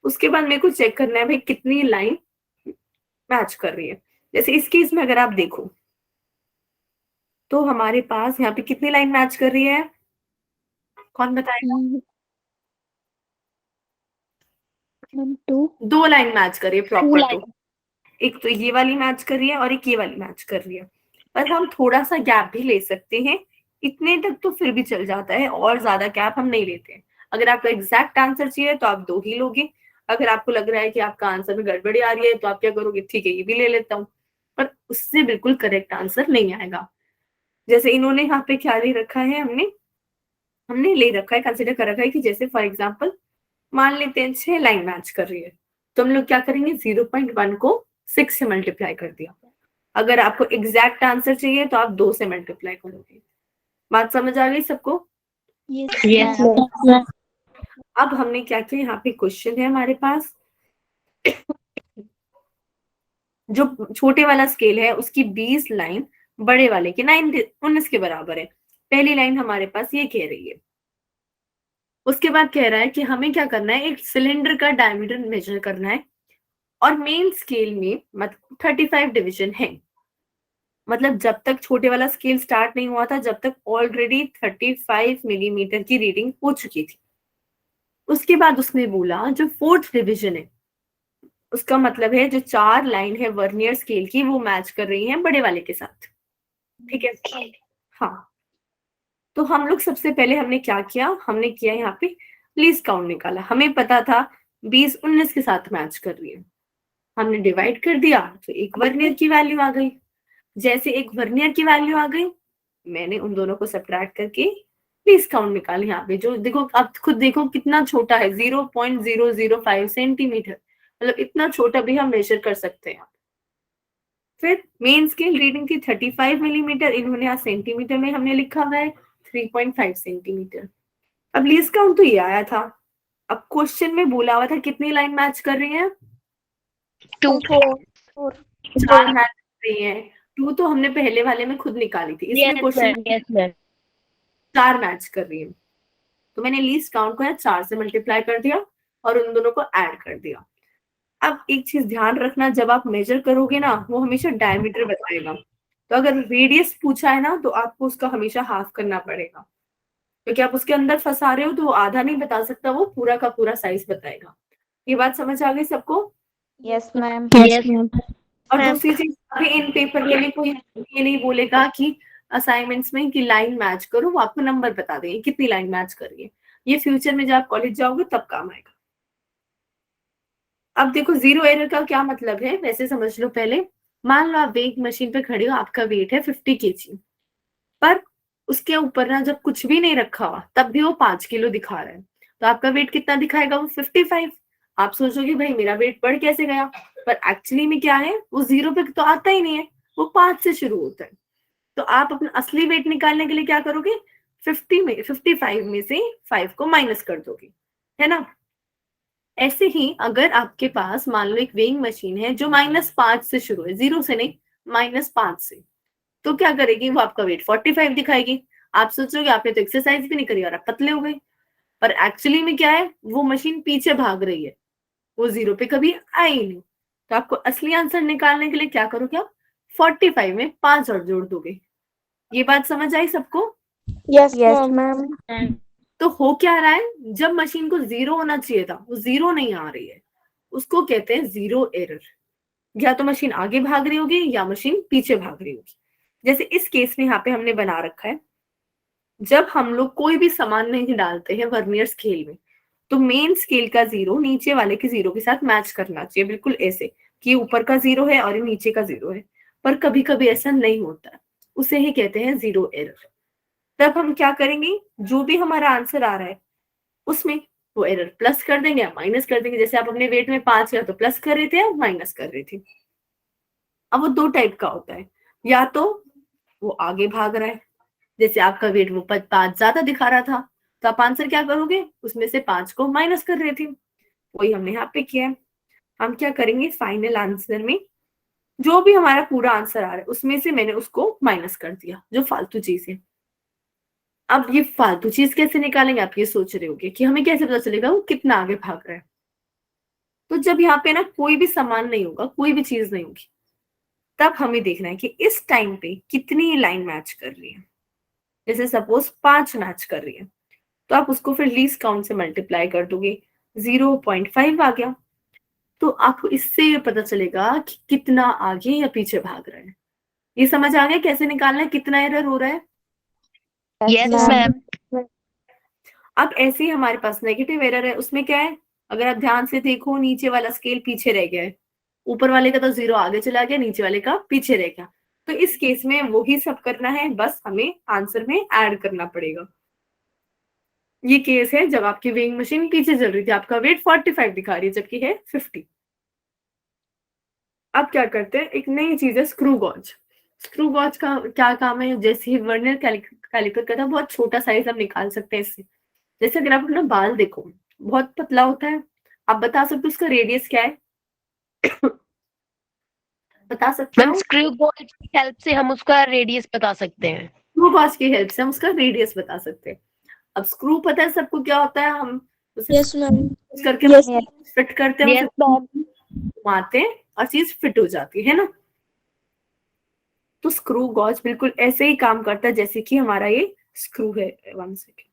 उसके बाद मेरे को चेक करना है भाई कितनी लाइन मैच कर रही है। जैसे इस केस में अगर आप देखो तो हमारे पास यहाँ पे कितनी लाइन मैच कर रही है, कौन बताएगा? Ma'am, 2. 2 लाइन मैच कर रही है प्रॉपर। line. तो एक तो ये वाली मैच कर रही है और एक ये वाली मैच कर रही है, पर हम थोड़ा सा गैप भी ले सकते हैं, इतने तक तो फिर भी चल जाता है, और ज्यादा गैप हम नहीं लेते हैं। अगर आपको एग्जैक्ट आंसर चाहिए तो आप 2 ही लोगे, अगर आपको लग रहा है कि आपका आंसर में गड़बड़ी आ रही है तो आप क्या करोगे, ठीक है ये भी ले लेता हूँ, पर उससे बिल्कुल करेक्ट आंसर नहीं आएगा। जैसे इन्होंने यहाँ पे क्या ले रखा है, हमने ले रखा है, कंसिडर कर रखा है कि जैसे फॉर एग्जाम्पल मान लेते हैं 6 लाइन मैच कर रही है, तो हम लोग क्या करेंगे, 0.1 को 6 से मल्टीप्लाई कर दिया, अगर आपको एग्जैक्ट आंसर चाहिए तो आप 2 से मल्टीप्लाई करोगे। बात समझ आ गई सबको? Yes, ma'am. अब हमने क्या किया, यहाँ पे क्वेश्चन है हमारे पास, जो छोटे वाला स्केल है उसकी 20 लाइन बड़े वाले की 19 के बराबर है। पहली लाइन हमारे पास ये कह रही है। उसके बाद कह रहा है कि हमें क्या करना है, एक सिलेंडर का डायमीटर मेजर करना है और मेन स्केल में मतलब 35 डिवीजन है। मतलब जब तक छोटे वाला स्केल स्टार्ट नहीं हुआ था, जब तक ऑलरेडी 35 मिलीमीटर की रीडिंग हो चुकी थी। उसके बाद उसने बोला जो 4th डिवीजन है, उसका मतलब है जो 4 लाइन है वर्नियर स्केल की वो मैच कर रही है बड़े वाले के साथ। ठीक है? हाँ, तो हम लोग सबसे पहले हमने क्या किया, हमने किया यहाँ पे लीस्ट काउंट निकाला। हमें पता था 20 19 के साथ मैच कर रही है, हमने डिवाइड कर दिया तो एक वर्नियर की वैल्यू आ गई। जैसे एक वर्नियर की वैल्यू आ गई, मैंने उन दोनों को सब्ट्रैक्ट करके लीस्ट काउंट निकाली। यहाँ पे जो देखो, आप खुद देखो कितना छोटा है, 0.005 सेंटीमीटर, मतलब इतना छोटा भी हम मेजर कर सकते हैं। फिर मेन स्केल रीडिंग थी 35 मिलीमीटर, इन्होंने यहाँ सेंटीमीटर में हमने लिखा हुआ है 3.5 सेंटीमीटर। अब लीस्ट काउंट तो ये आया था। अब क्वेश्चन में बोला हुआ था कितनी लाइन मैच कर रही है, 2. 4 मैच कर रही है। 2 तो हमने पहले वाले में खुद निकाली थी, इसमें Yes, question ma'am. Yes, ma'am. 4 match कर रही है। तो मैंने लीस्ट काउंट को 4 से मल्टीप्लाई कर दिया और उन दोनों को ऐड कर दिया। अब एक चीज ध्यान रखना, जब आप मेजर करोगे ना, वो हमेशा डायमीटर बताएगा। तो अगर रेडियस पूछा है ना, तो आपको उसका हमेशा हाफ करना पड़ेगा, क्योंकि आप उसके अंदर फंसा रहे हो तो वो आधा नहीं बता सकता, वो पूरा का पूरा साइज बताएगा। ये बात समझ आ गई सबको? Yes, ma'am. Yes, ma'am. और दूसरी चीज, अभी इन पेपर के लिए कोई ये नहीं बोलेगा कि असाइनमेंट्स में कि लाइन मैच करो, वो आपको नंबर बता देंगे कितनी लाइन मैच कर रही है। ये फ्यूचर में जब आप कॉलेज जाओगे तब काम आएगा। अब देखो जीरो एरर का क्या मतलब है, वैसे समझ लो पहले। मान लो आप वेट मशीन पे खड़े हो, आपका वेट है 50 kg, पर उसके ऊपर ना जब कुछ भी नहीं रखा हुआ तब भी वो 5 किलो दिखा रहा है, तो आपका वेट कितना दिखाएगा, वो 55। आप सोचोगे भाई मेरा वेट बढ़ कैसे गया, पर एक्चुअली में क्या है, वो 0 पे तो आता ही नहीं है, वो 5 से शुरू होता है। तो आप अपना असली वेट निकालने के लिए क्या करोगे, 55 में से 5 को माइनस कर दोगे, है ना? ऐसे ही अगर आपके पास मान लो एक वेइंग मशीन है जो -5 से शुरू है, 0 से नहीं, -5 से, तो क्या करेगी, वो आपका वेट 45 दिखाएगी। आप सोचोगे आपने तो एक्सरसाइज भी नहीं करी और आप पतले हो गए, पर एक्चुअली में क्या है, वो मशीन पीछे भाग रही है, वो 0 पे कभी आई ही नहीं। तो आपको असली आंसर निकालने के लिए क्या करोगे, आप 45 में 5 और जोड़ दोगे। ये बात समझ आई सबको? Yes, ma'am. तो हो क्या रहा है, जब मशीन को 0 होना चाहिए था वो 0 नहीं आ रही है, उसको कहते हैं जीरो एरर। या तो मशीन आगे भाग रही होगी या मशीन पीछे भाग रही होगी। जैसे इस केस में यहाँ पे हमने बना रखा है, जब हम लोग कोई भी सामान नहीं डालते हैं वर्नियर स्केल में, तो मेन स्केल का 0 नीचे वाले के 0 के साथ मैच करना चाहिए, बिल्कुल ऐसे कि ऊपर का 0 है और नीचे का 0 है। पर कभी कभी ऐसा नहीं होता, उसे ही कहते हैं जीरो एरर। तब हम क्या करेंगे, जो भी हमारा आंसर आ रहा है उसमें वो एरर प्लस कर देंगे या माइनस कर देंगे। जैसे आप अपने वेट में 5 या तो प्लस कर रहे थे या माइनस कर रहे थे। अब वो 2 टाइप का होता है, या तो वो आगे भाग रहा है, जैसे आपका वेट वो 5 ज्यादा दिखा रहा था, तो आप आंसर क्या करोगे, उसमें से 5 को माइनस कर रहे थे, वही हमने यहाँ पे किया है। हम क्या करेंगे, फाइनल आंसर में जो भी हमारा पूरा आंसर आ रहा है उसमें से मैंने उसको माइनस कर दिया, जो फालतू चीज है। अब ये फालतू चीज कैसे निकालेंगे, आप ये सोच रहे होगे कि हमें कैसे पता चलेगा वो कितना आगे भाग रहा है। तो जब यहाँ पे ना कोई भी सामान नहीं होगा, कोई भी चीज नहीं होगी, तब हमें देखना है कि इस टाइम पे कितनी लाइन मैच कर रही है। जैसे सपोज 5 मैच कर रही है, तो आप उसको फिर लीस्ट काउंट से मल्टीप्लाई कर दोगे, 0.5 आ गया। तो आपको इससे ये पता चलेगा कि कितना आगे या पीछे भाग रहा है। ये समझ आ गया कैसे निकालना है, कितना एरर हो रहा है? Yes, ma'am. अब ऐसे ही हमारे पास नेगेटिव एरर है, उसमें क्या है, अगर आप ध्यान से देखो नीचे वाला स्केल पीछे रह गया है, ऊपर वाले का तो 0 आगे चला गया, नीचे वाले का पीछे रह गया। तो इस केस में वही सब करना है, बस हमें आंसर में ऐड करना पड़ेगा। ये केस है जब आपकी वेइंग मशीन पीछे चल रही थी, आपका वेट 45 दिखा रही है जबकि है 50। अब क्या करते हैं, एक नई चीज है स्क्रू गॉज। स्क्रू गॉज का क्या काम है, जैसे ही वर्नियर कैलिपर का था, बहुत छोटा साइज हम निकाल सकते हैं इससे। जैसे अगर आप अपना बाल देखो, बहुत पतला होता है, आप बता सकते हो उसका रेडियस क्या है? बता सकते मैम हो? स्क्रू गॉज की हेल्प से हम उसका रेडियस बता सकते हैं। स्क्रू गॉज की हेल्प से हम उसका रेडियस बता सकते हैं। अब स्क्रू पता है सबको क्या होता है, हम उसे Yes, ma'am. करके Yes. फिट करते हैं, यस उसे मैम। घुमाते हैं और चीज फिट हो जाती है ना। तो स्क्रू गॉज बिल्कुल ऐसे ही काम करता है जैसे कि हमारा ये स्क्रू है। 1 सेकेंड।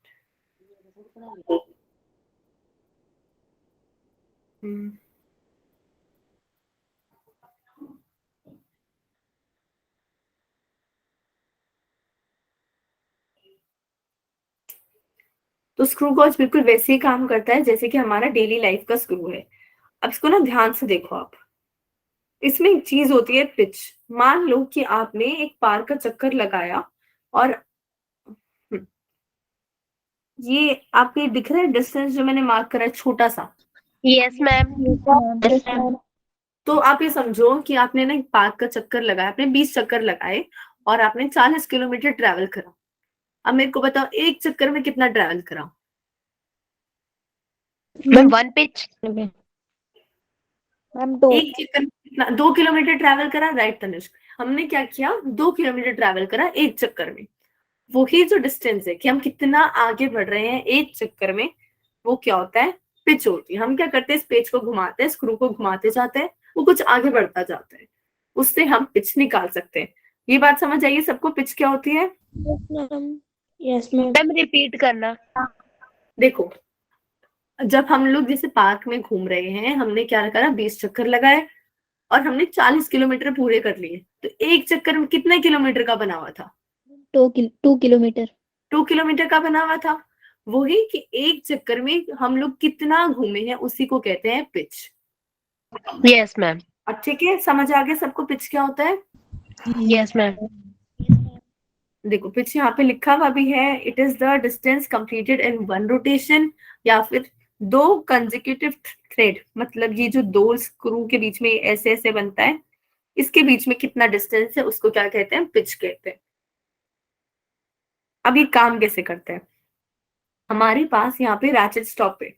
तो स्क्रू गॉज बिल्कुल वैसे ही काम करता है जैसे कि हमारा डेली लाइफ का स्क्रू है। अब इसको ना ध्यान से देखो आप, इसमें एक चीज होती है पिच। मान लो कि आपने एक पार्क का चक्कर लगाया और ये आपके दिख रहा है डिस्टेंस जो मैंने मार्क करा है छोटा सा। Yes ma'am. Yes, ma'am. तो आप ये समझो कि आपने ना एक पार्क का चक्कर लगाया, आपने 20 चक्कर लगाए और आपने 40 किलोमीटर ट्रैवल करा। अब मेरे को बताओ एक चक्कर में कितना ट्रैवल करा? Ma'am 1 pitch. Ma'am, 2. एक चक्कर में कितना? 2 किलोमीटर ट्रैवल करा, राइट तनिष्क? हमने क्या किया, 2 किलोमीटर ट्रैवल करा एक चक्कर में। वही जो डिस्टेंस है कि हम कितना आगे बढ़ रहे हैं एक चक्कर में, वो क्या होता है, पिच होती है। हम क्या करते हैं, इस पेच को घुमाते हैं, स्क्रू को घुमाते जाते हैं, वो कुछ आगे बढ़ता जाता है, उससे हम पिच निकाल सकते हैं। ये बात समझ आइए सबको, पिच क्या होती है? Yes, ma'am. Yes, ma'am. Ma'am repeat करना। देखो, जब हम लोग जैसे पार्क में घूम रहे हैं, हमने क्या करा, 20 चक्कर लगाए और हमने 40 किलोमीटर पूरे कर लिए, तो एक चक्कर में कितने किलोमीटर का बना हुआ था? 2 kilometer. 2 किलोमीटर का बना हुआ था। वही कि एक चक्कर में हम लोग कितना घूमे हैं, उसी को कहते हैं पिच। Yes ma'am. अब ठीक है, समझ आ गया सबको पिच क्या होता है? Yes ma'am. देखो पिच यहाँ पे लिखा हुआ भी है, it is the distance completed in one rotation, या फिर 2 कंसेक्यूटिव थ्रेड, मतलब ये जो 2 स्क्रू के बीच में ऐसे ऐसे बनता है, इसके बीच में कितना डिस्टेंस है, उसको क्या कहते हैं, पिच कहते हैं। अब ये काम कैसे करते हैं, हमारे पास यहाँ पे रैचेट स्टॉप है,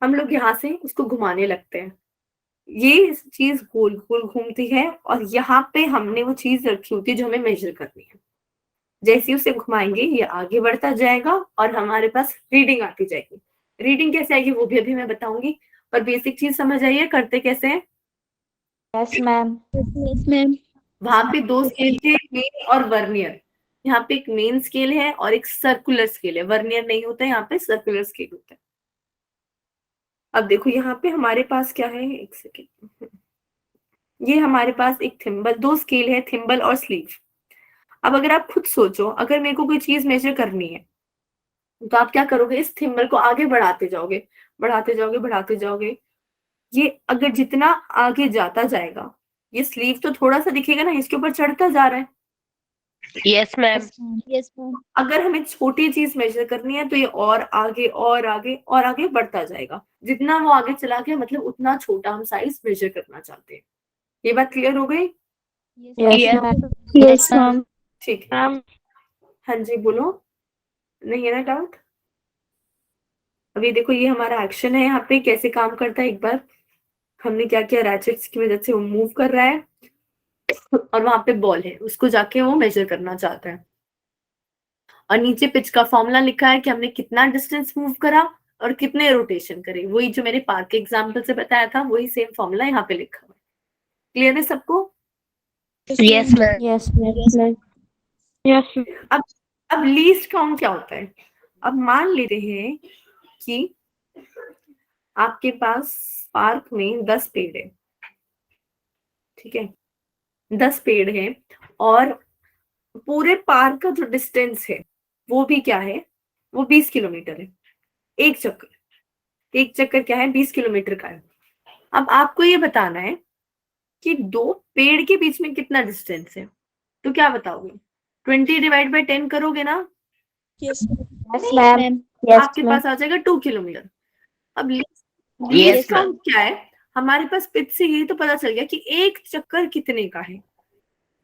हम लोग यहाँ से उसको घुमाने लगते हैं, ये चीज गोल गोल घूमती है और यहाँ पे हमने वो चीज रखी होती है जो हमें मेजर करनी है। जैसे ही उसे घुमाएंगे ये आगे बढ़ता जाएगा और हमारे पास रीडिंग आती जाएगी। रीडिंग कैसे आएगी वो भी अभी मैं बताऊंगी, पर बेसिक चीज समझ आइए करते कैसे हैं। Yes, ma'am. Yes, ma'am. वहां पे 2 स्केल थे, मेन और वर्नियर। यहाँ पे एक मेन स्केल है और एक सर्कुलर स्केल है, वर्नियर नहीं होता है, यहाँ पे सर्कुलर स्केल होता है। अब देखो यहाँ पे हमारे पास क्या है, एक सेकेंड, ये हमारे पास एक थिम्बल, 2 स्केल है, थिम्बल और स्लीव। अब अगर आप खुद सोचो, अगर मेरे को कोई चीज मेजर करनी है तो आप क्या करोगे, इस थिम्बल को आगे बढ़ाते जाओगे, बढ़ाते जाओगे, बढ़ाते जाओगे। ये अगर जितना आगे जाता जाएगा, ये स्लीव तो थोड़ा सा दिखेगा ना, इसके ऊपर चढ़ता जा रहा है। Yes ma'am. Yes, ma'am. अगर हमें छोटी चीज मेजर करनी है तो ये और आगे और आगे और आगे बढ़ता जाएगा, जितना वो आगे चला गया मतलब उतना छोटा हम साइज मेजर करना चाहते हैं। ये बात क्लियर हो गई? Yes, Yes. ma'am. Yes, ma'am. ठीक है, मैम हाँ जी बोलो, नहीं है ना डाउट? अभी देखो ये हमारा एक्शन है, यहाँ पे कैसे काम करता है, एक बार हमने क्या किया, रैचेट्स की मदद से वो मूव कर रहा है और वहां पे बॉल है, उसको जाके वो मेजर करना चाहता है। और नीचे पिच का फॉर्मूला लिखा है कि हमने कितना डिस्टेंस मूव करा और कितने रोटेशन करे, वही जो मैंने पार्क के एग्जाम्पल से बताया था, वही सेम फॉर्मूला यहाँ पे लिखा हुआ है। क्लियर है सबको? Yes ma'am. Yes, ma'am. Yes. अब लीस्ट काउंट क्या होता है? अब मान लेते हैं कि आपके पास पार्क में 10 पेड़ है, ठीक है, 10 पेड़ है और पूरे पार्क का जो डिस्टेंस है वो भी क्या है, वो 20 किलोमीटर है। एक चक्कर क्या है, 20 किलोमीटर का है। अब आपको ये बताना है कि 2 पेड़ के बीच में कितना डिस्टेंस है, तो क्या बताओगे, 20 डिवाइड बाय 10 करोगे ना, Yes, ma'am. Yes, आपके ma'am. पास आ जाएगा 2 किलोमीटर। अब Yes, लीस्ट ma'am. काउंट क्या है, हमारे पास पिच से ये तो पता चल गया कि एक चक्कर कितने का है।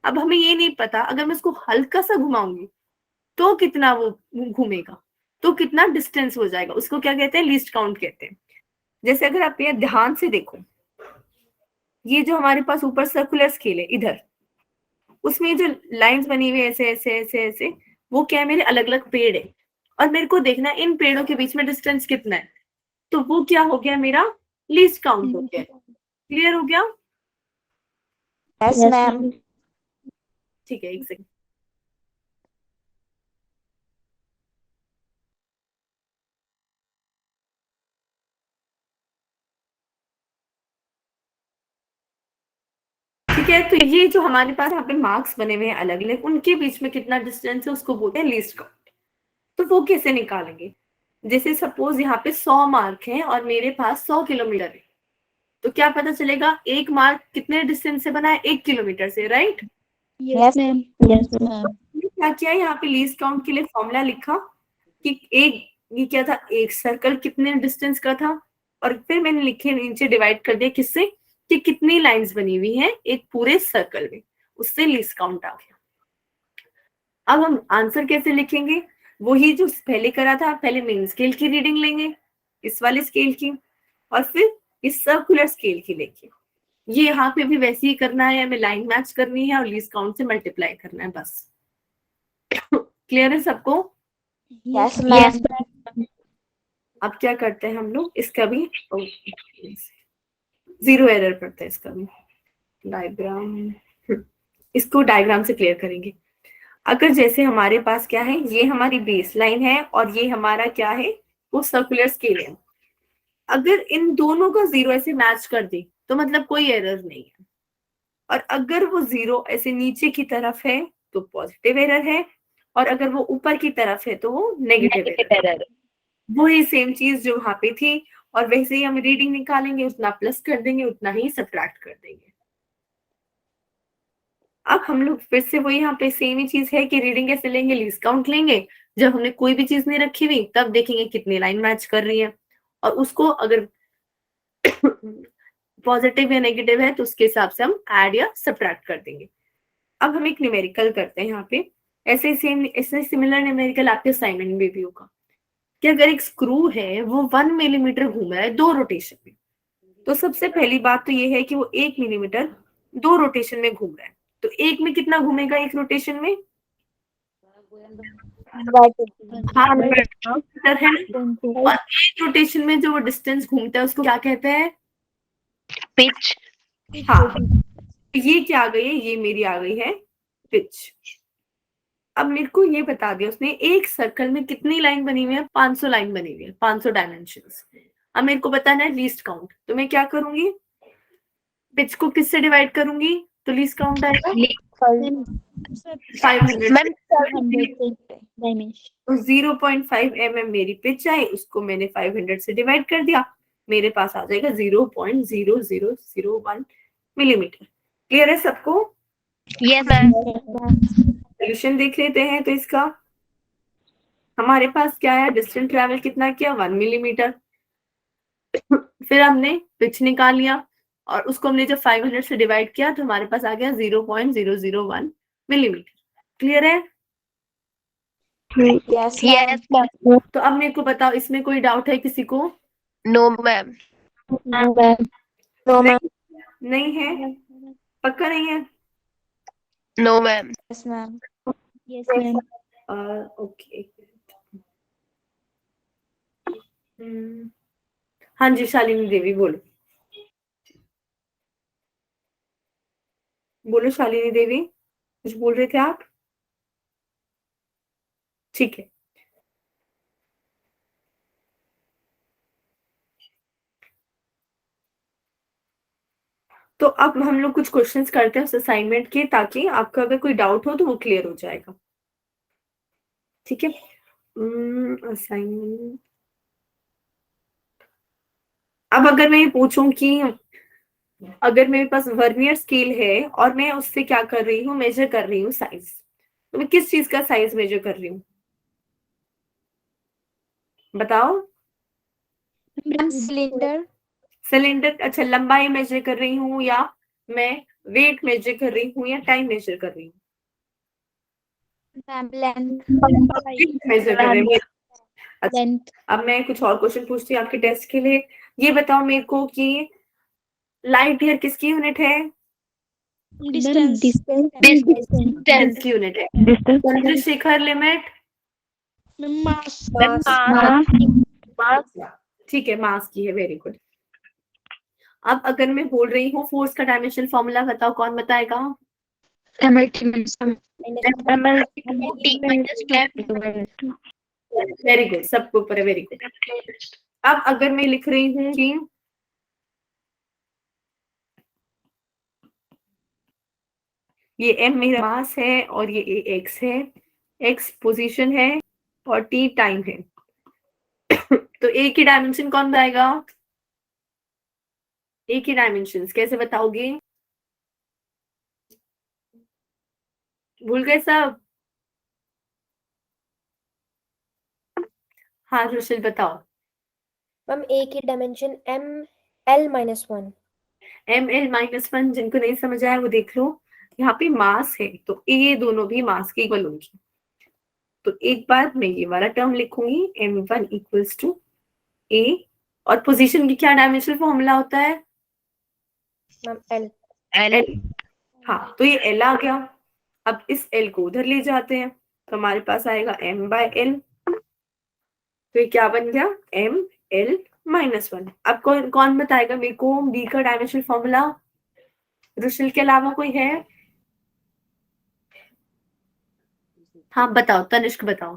अब हमें ये नहीं पता अगर मैं इसको हल्का सा घुमाऊंगी तो कितना वो घूमेगा, तो कितना डिस्टेंस हो जाएगा, उसको क्या कहते हैं, लीस्ट काउंट कहते हैं। जैसे अगर आप ये ध्यान से देखो, ये जो हमारे पास ऊपर सर्कुलर स्केल है इधर, उसमें जो लाइंस बनी हुई है ऐसे ऐसे ऐसे ऐसे, वो क्या है, मेरे अलग अलग पेड़ है और मेरे को देखना है इन पेड़ों के बीच में डिस्टेंस कितना है, तो वो क्या हो गया, मेरा लीस्ट काउंट हो गया। क्लियर हो गया? Yes, ma'am. ठीक है, एक सेकंड। ठीक है, तो ये जो हमारे पास यहाँ पे मार्क्स बने हुए हैं अलग अलग, उनके बीच में कितना डिस्टेंस है उसको बोलते हैं लीस्ट काउंट। तो वो कैसे निकालेंगे? जैसे सपोज यहाँ पे 100 मार्क है और मेरे पास 100 किलोमीटर है, तो क्या पता चलेगा एक मार्क कितने डिस्टेंस से बना है, 1 किलोमीटर से, right? Yes, ma'am. Yes, ma'am. क्या किया, यहाँ पे लीस्ट काउंट के लिए फॉर्मूला लिखा कि एक, ये क्या था, एक सर्कल कितने डिस्टेंस का था, और फिर मैंने लिखे नीचे डिवाइड कर दिया किससे, कि कितनी लाइंस बनी हुई हैं एक पूरे सर्कल में, उससे लीस्ट काउंट आ गया। अब हम आंसर कैसे लिखेंगे, वही जो पहले करा था, पहले मेन स्केल की रीडिंग लेंगे, इस वाले स्केल की, और फिर इस सर्कुलर स्केल की लेंगे। ये यहाँ पे भी वैसे ही करना है, हमें लाइन मैच करनी है और लीस्ट काउंट से मल्टीप्लाई करना है, बस। क्लियर है सबको? Yes, ma'am. अब क्या करते हैं हम लोग, इसका भी जीरो एरर पड़ता है, इसका भी डायग्राम, इसको डायग्राम से क्लियर करेंगे। अगर जैसे हमारे पास क्या है, ये हमारी बेस लाइन है और ये हमारा क्या है, वो सर्कुलर स्केल है। अगर इन दोनों का जीरो ऐसे मैच कर दे तो मतलब कोई एरर नहीं है, और अगर वो जीरो ऐसे नीचे की तरफ है तो पॉजिटिव एरर है, और अगर वो ऊपर की तरफ है तो वो नेगेटिव एरर। वही सेम चीज जो वहां पे थी, और वैसे ही हम रीडिंग निकालेंगे, उतना प्लस कर देंगे, उतना ही सब्ट्रैक्ट कर देंगे। अब हम लोग फिर से वही यहाँ पे सेम ही चीज है कि रीडिंग कैसे लेंगे, लीस्ट काउंट लेंगे। जब हमने कोई भी चीज नहीं रखी हुई तब देखेंगे कितनी लाइन मैच कर रही है, और उसको अगर पॉजिटिव या नेगेटिव है तो उसके हिसाब से हम ऐड या सब्ट्रैक्ट कर देंगे। अब हम एक न्यूमेरिकल करते हैं यहाँ पे, ऐसे सेम ऐसे सिमिलर न्यूमेरिकल आपके असाइनमेंट में भी होगा कि अगर एक स्क्रू है वो 1 मिलीमीटर घूम रहा है 2 रोटेशन में, तो सबसे पहली बात तो ये है कि वो 1 मिलीमीटर 2 रोटेशन में घूम रहा है, तो एक में कितना घूमेगा एक रोटेशन में, हाँ मीटर है, और एक रोटेशन में जो डिस्टेंस घूमता है उसको क्या कहते हैं, पिच। हाँ, ये क्या आ गई है, ये मेरी आ गई है पिच। अब मेरे को ये बता दिया उसने, एक सर्कल में कितनी लाइन बनी हुई है, 500 लाइन बनी हुई है, 500 डायमेंशंस। अब मेरे को बताना है लीस्ट काउंट, तो मैं क्या करूंगी, पिच को किससे डिवाइड करूंगी, तो लीस्ट काउंट आएगा 500। मैम तो 0.5 mm मेरी पिच आई, उसको मैंने 500 से डिवाइड कर दिया, मेरे पास आ जाएगा 0.0001 मिलीमीटर। क्लियर है सबको? Yes ma'am. सोल्यूशन देख लेते हैं। तो इसका हमारे पास क्या है, डिस्टेंस ट्रेवल कितना किया, 1 मिलीमीटर। फिर हमने पिच निकाल लिया और उसको हमने जब 500 से डिवाइड किया तो हमारे पास आ गया 0.001 मिलीमीटर। क्लियर है? Yes, yes ma'am. तो अब मेरे को बताओ, इसमें कोई डाउट है किसी को? No ma'am. No, ma'am. नहीं है? पक्का नहीं है? No ma'am. Yes, ma'am. Yes, ma'am. Okay. हाँ जी, शालिनी देवी बोलो। बोलो शालिनी देवी, कुछ बोल रहे थे आप? ठीक है। तो अब हम लोग कुछ क्वेश्चंस करते हैं उस असाइनमेंट के, ताकि आपका अगर कोई डाउट हो तो वो क्लियर हो जाएगा। ठीक है, असाइनमेंट। अब अगर मैं ये पूछूं कि अगर मेरे पास वर्नियर स्केल है और मैं उससे क्या कर रही हूँ, मेजर कर रही हूँ साइज, तो मैं किस चीज का साइज मेजर कर रही हूँ, बताओ? Cylinder. सिलेंडर, अच्छा लंबाई मेजर कर रही हूँ या मैं वेट मेजर कर रही हूँ या टाइम मेजर कर रही हूँ? मैम लेंथ मेजर कर रहे हैं। अच्छा, लेंथ अब मैं कुछ और क्वेश्चन पूछती हूँ आपके टेस्ट के लिए। ये बताओ मेरे को कि लाइट ईयर किसकी यूनिट है? डिस्टेंस डिस्टेंस की यूनिट है। चंद्रशेखर लिमिट? मास ठीक है, मास की है, वेरी गुड। अब अगर मैं बोल रही हूँ फोर्स का डायमेंशनल फॉर्मूला बताओ, कौन बताएगा? वेरी गुड, सबको ऊपर है, वेरी गुड। अब अगर मैं लिख रही हूँ कि ये m मेरा मास है और ये x है, x पोजीशन है और t टाइम है, तो a की डायमेंशन कौन बताएगा? a की डायमेंशंस कैसे बताओगे? भूल गए सब? हाँ रुशिल बताओ। मैम ए की डायमेंशन ML-1। ML-1, जिनको नहीं समझ आया वो देख लो। यहाँ पे मास है तो ये दोनों भी मास के इक्वल होंगी। तो एक बार मैं ये वाला टर्म लिखूंगी, m1 इक्वल्स टू a, और पोजीशन की क्या डायमेंशनल फॉर्मूला होता है? Ma'am L। हाँ, तो ये L आ गया। अब इस L को उधर ले जाते हैं तो हमारे पास आएगा m/L। तो ये क्या बन गया? ML-1। अब कौन कौन बताएगा मेरे को b का डायमेंशनल फॉर्मूला? रुशिल के अलावा कोई है? हाँ बताओ, तनिष्क बताओ।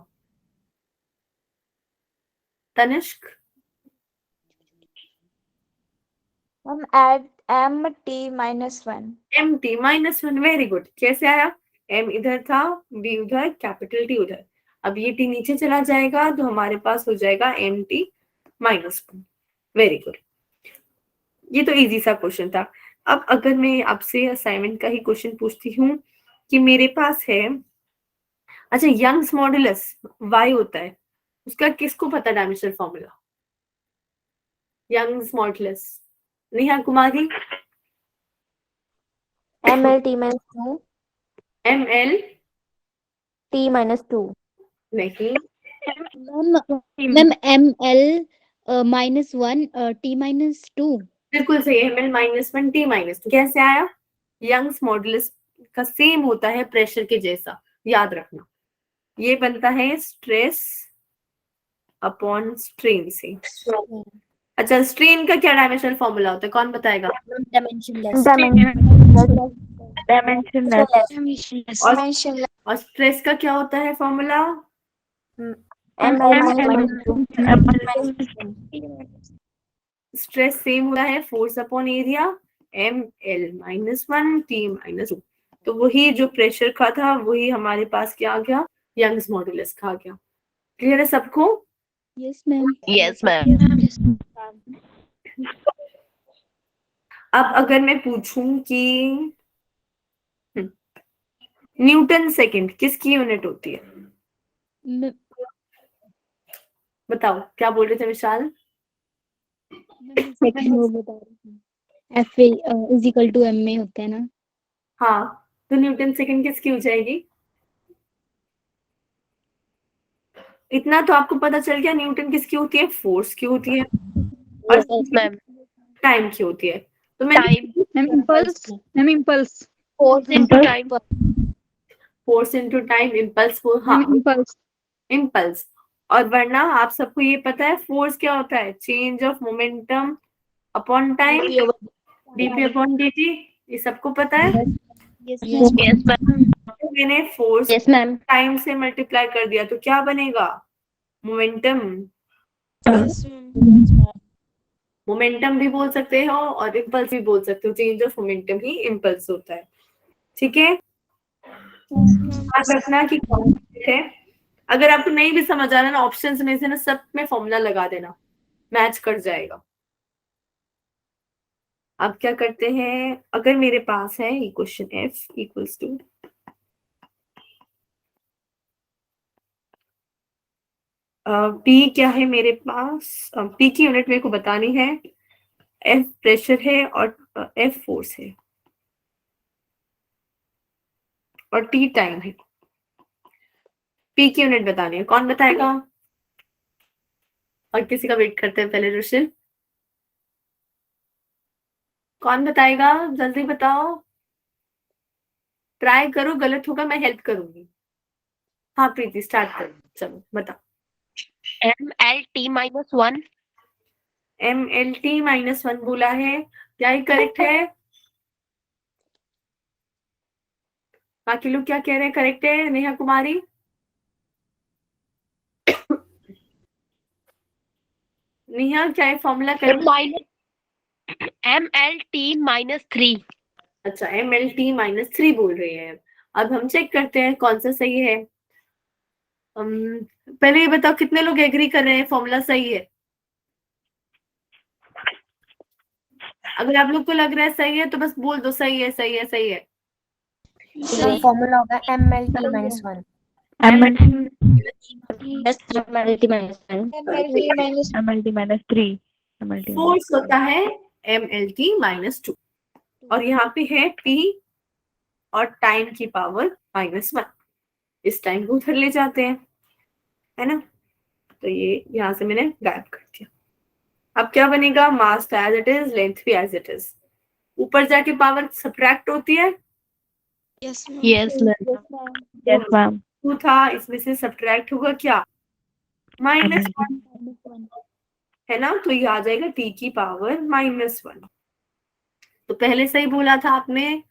Tanishq? Ma'am add MT-1 MT-1, very good. कैसे आया? m इधर था, b उधर, कैपिटल T उधर। अब ये t नीचे चला जाएगा तो हमारे पास हो जाएगा MT-1। वेरी गुड, ये तो इजी सा क्वेश्चन था। अब अगर मैं आपसे असाइनमेंट का ही क्वेश्चन पूछती हूँ कि मेरे पास है, अच्छा यंग्स मॉडुलस y होता है, उसका किसको पता dimensional formula? Young's modulus, Neha Kumari? ML-T-2 ML T-2 नहीं, मैम ML-1 T-2 बिल्कुल सही है, ML-1 T-2। कैसे आया? यंग्स मॉडुलस का सेम होता है प्रेशर के जैसा, याद रखना। ये बनता है स्ट्रेस अपॉन स्ट्रेन से। अच्छा, स्ट्रेन का क्या डायमेंशनल फॉर्मूला होता है, कौन बताएगा? और स्ट्रेस का क्या होता है फॉर्मूला? स्ट्रेस सेम होता है force upon area, ML-1 T-2। तो वही जो प्रेशर का था वही हमारे पास क्या आ गया? यंग्स मॉडुलस का आ गया। क्लियर है सबको? यस मैम अब अगर मैं पूछूं कि न्यूटन सेकंड किसकी यूनिट होती है? बताओ, क्या बोल रहे थे विशाल? वो बता रही हूँ F is equal to M में होता है ना। हाँ, तो न्यूटन सेकंड किसकी हो जाएगी? इतना तो आपको पता चल गया, न्यूटन किसकी होती है? फोर्स की होती है, और टाइम की होती है। तो मैं impulse force into time, impulse को, हाँ इम्पल्स। और वरना आप सबको ये पता है फोर्स क्या होता है? Change of momentum upon time, dp upon dt। ये सबको पता है। यस मैंने फोर्स टाइम से मल्टीप्लाई कर दिया तो क्या बनेगा? मोमेंटम। मोमेंटम भी बोल सकते हो और इम्पल्स भी बोल सकते हो, change of momentum he impulse होता है। ठीक है, याद रखना कि कौन है। अगर आपको नहीं भी समझ आ रहा ना, ऑप्शंस में से ना सब में फॉर्मूला लगा देना, मैच कर जाएगा। अब क्या करते हैं, अगर मेरे पास है ये question f equals to p, क्या है मेरे पास? p की यूनिट मेरे को बतानी है। F प्रेशर है और F फोर्स है और T टाइम है। P की यूनिट बतानी है, कौन बताएगा? और किसी का वेट करते हैं पहले, रुशिल कौन बताएगा? जल्दी बताओ, ट्राई करो, गलत होगा मैं हेल्प करूंगी। हाँ प्रीति स्टार्ट करो, चलो बताओ। MLT-1। MLT-1 बोला है, क्या ही करेक्ट है? बाकी लोग क्या कह रहे हैं? करेक्ट है नेहा कुमारी? नेहा क्या है फॉर्मूला करो? MLT-3। अच्छा MLT-3 बोल रही है। अब हम चेक करते हैं कौन सा सही है। पहले ये बताओ कितने लोग एग्री कर रहे हैं फॉर्मूला सही है? अगर आप लोग को लग रहा है सही है तो बस बोल दो सही है, सही है, सही है। फॉर्मूला होगा MLT-1। MLT-3 फोर्स होता है MLT-2 और यहाँ पे है P और टाइम की पावर -1। इस टाइम को उधर ले जाते हैं, है ना? तो ये यहाँ से मैंने गायब कर दिया। अब क्या बनेगा? मास तो एज इट इज, लेंथ भी एज इट इज। ऊपर जाके पावर सब्ट्रैक्ट होती है। Yes ma'am. 2 था, इसमें से सब्ट्रैक्ट होगा क्या? -1, है ना? तो ये आ जाएगा T की पावर -1। तो पहले सही बोला था आपने,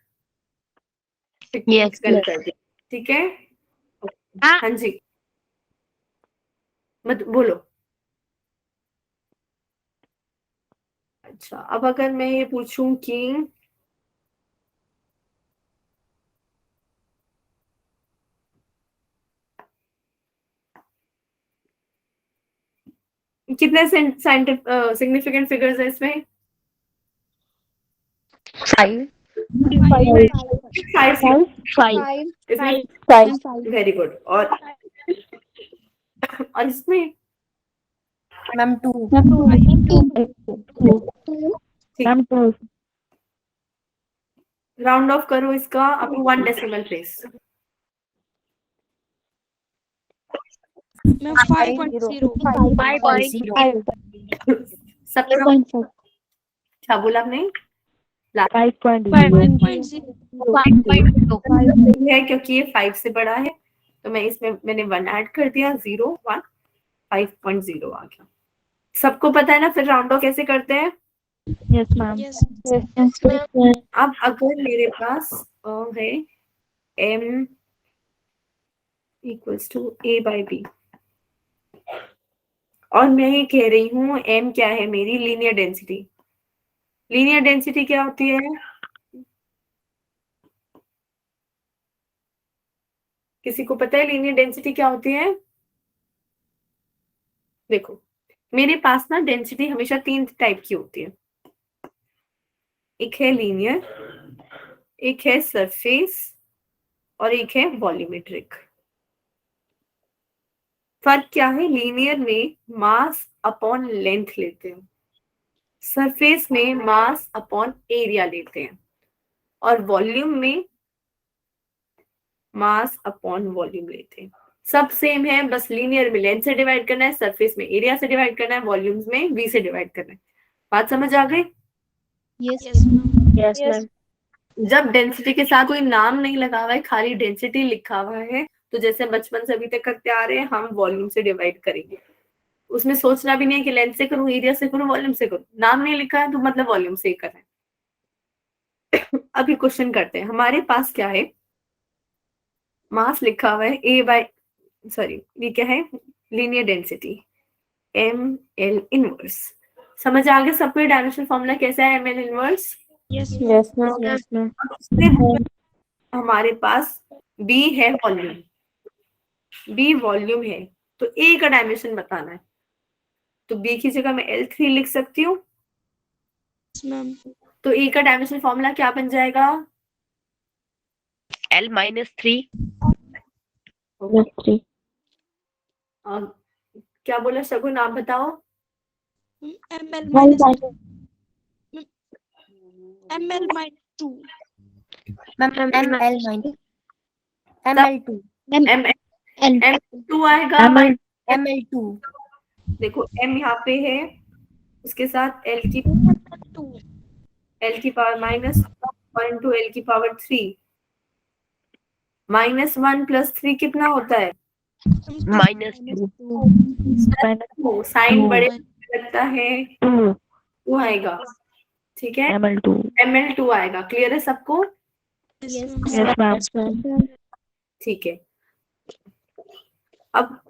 यस गलत कर दिया, ठीक है? हाँ जी, मत बोलो। अच्छा, अब अगर मैं ये पूछूं कि कितने सिग्निफिकेंट फिगर्स है इसमें? 5। 5। इसमें वेरी गुड। और इसमें मैम 2। राउंड ऑफ करो इसका अप टू 1 डेसिमल प्लेस। 5.0 सबका क्या बोला आपने? 5.0 है क्योंकि ये 5 से बड़ा है तो मैं इसमें मैंने 1 ऐड कर दिया, 0 1 5.0 आ गया। सबको पता है ना फिर राउंड ऑफ कैसे करते हैं? Yes ma'am. अब अगर मेरे पास है m इक्वल्स टू a/b और मैं ये कह रही हूँ m क्या है? मेरी लीनियर डेंसिटी। लीनियर डेंसिटी क्या होती है? किसी को पता है लीनियर डेंसिटी क्या होती है? देखो मेरे पास ना डेंसिटी हमेशा 3 टाइप की होती है। एक है लीनियर, एक है सरफेस और एक है वॉल्यूमेट्रिक। फर्क क्या है? लीनियर में मास अपॉन लेंथ लेते हैं, सरफेस में मास अपॉन एरिया लेते हैं और वॉल्यूम में मास अपॉन वॉल्यूम लेते हैं। सब सेम है, बस लीनियर में लेंथ से डिवाइड करना है, सरफेस में एरिया से डिवाइड करना है, वॉल्यूम्स में v से डिवाइड करना है। बात समझ आ गई? Yes ma'am. जब डेंसिटी के साथ कोई नाम नहीं लगा हुआ है, खाली डेंसिटी लिखा हुआ है, तो जैसे बचपन से अभी तक करते आ रहे हैं, हम वॉल्यूम से डिवाइड करेंगे। उसमें सोचना भी नहीं है कि लेंथ से करूं, एरिया से करूं, वॉल्यूम से करूं। नाम नहीं लिखा है तो मतलब वॉल्यूम से ही करना है। अभी क्वेश्चन करते हैं। हमारे पास क्या है? मास लिखा हुआ है ये क्या है? Linear density ml inverse. समझ आ गया सबको डायमेंशनल फॉर्मूला कैसा है ml इनवर्स? Yes ma'am. हमारे पास b है वॉल्यूम, b वॉल्यूम है तो a का डायमेंशन बताना है, तो b की जगह मैं L3 लिख सकती हूँ। तो a का डायमेंशनल फॉर्मूला क्या बन जाएगा? L-3। क्या बोला शगुन, आप बताओ? ml minus 2. Ma'am ml minus ml2 m L m 2 आएगा ml2 देखो m यहाँ पे है, उसके साथ l की पावर माइनस और इंटू l की पावर 3 -1 + 3 कितना होता है? -2 साइन बड़े लगता है वो आएगा, ठीक है, ml2 आएगा। क्लियर है सबको? Yes, ma'am. ठीक है। अब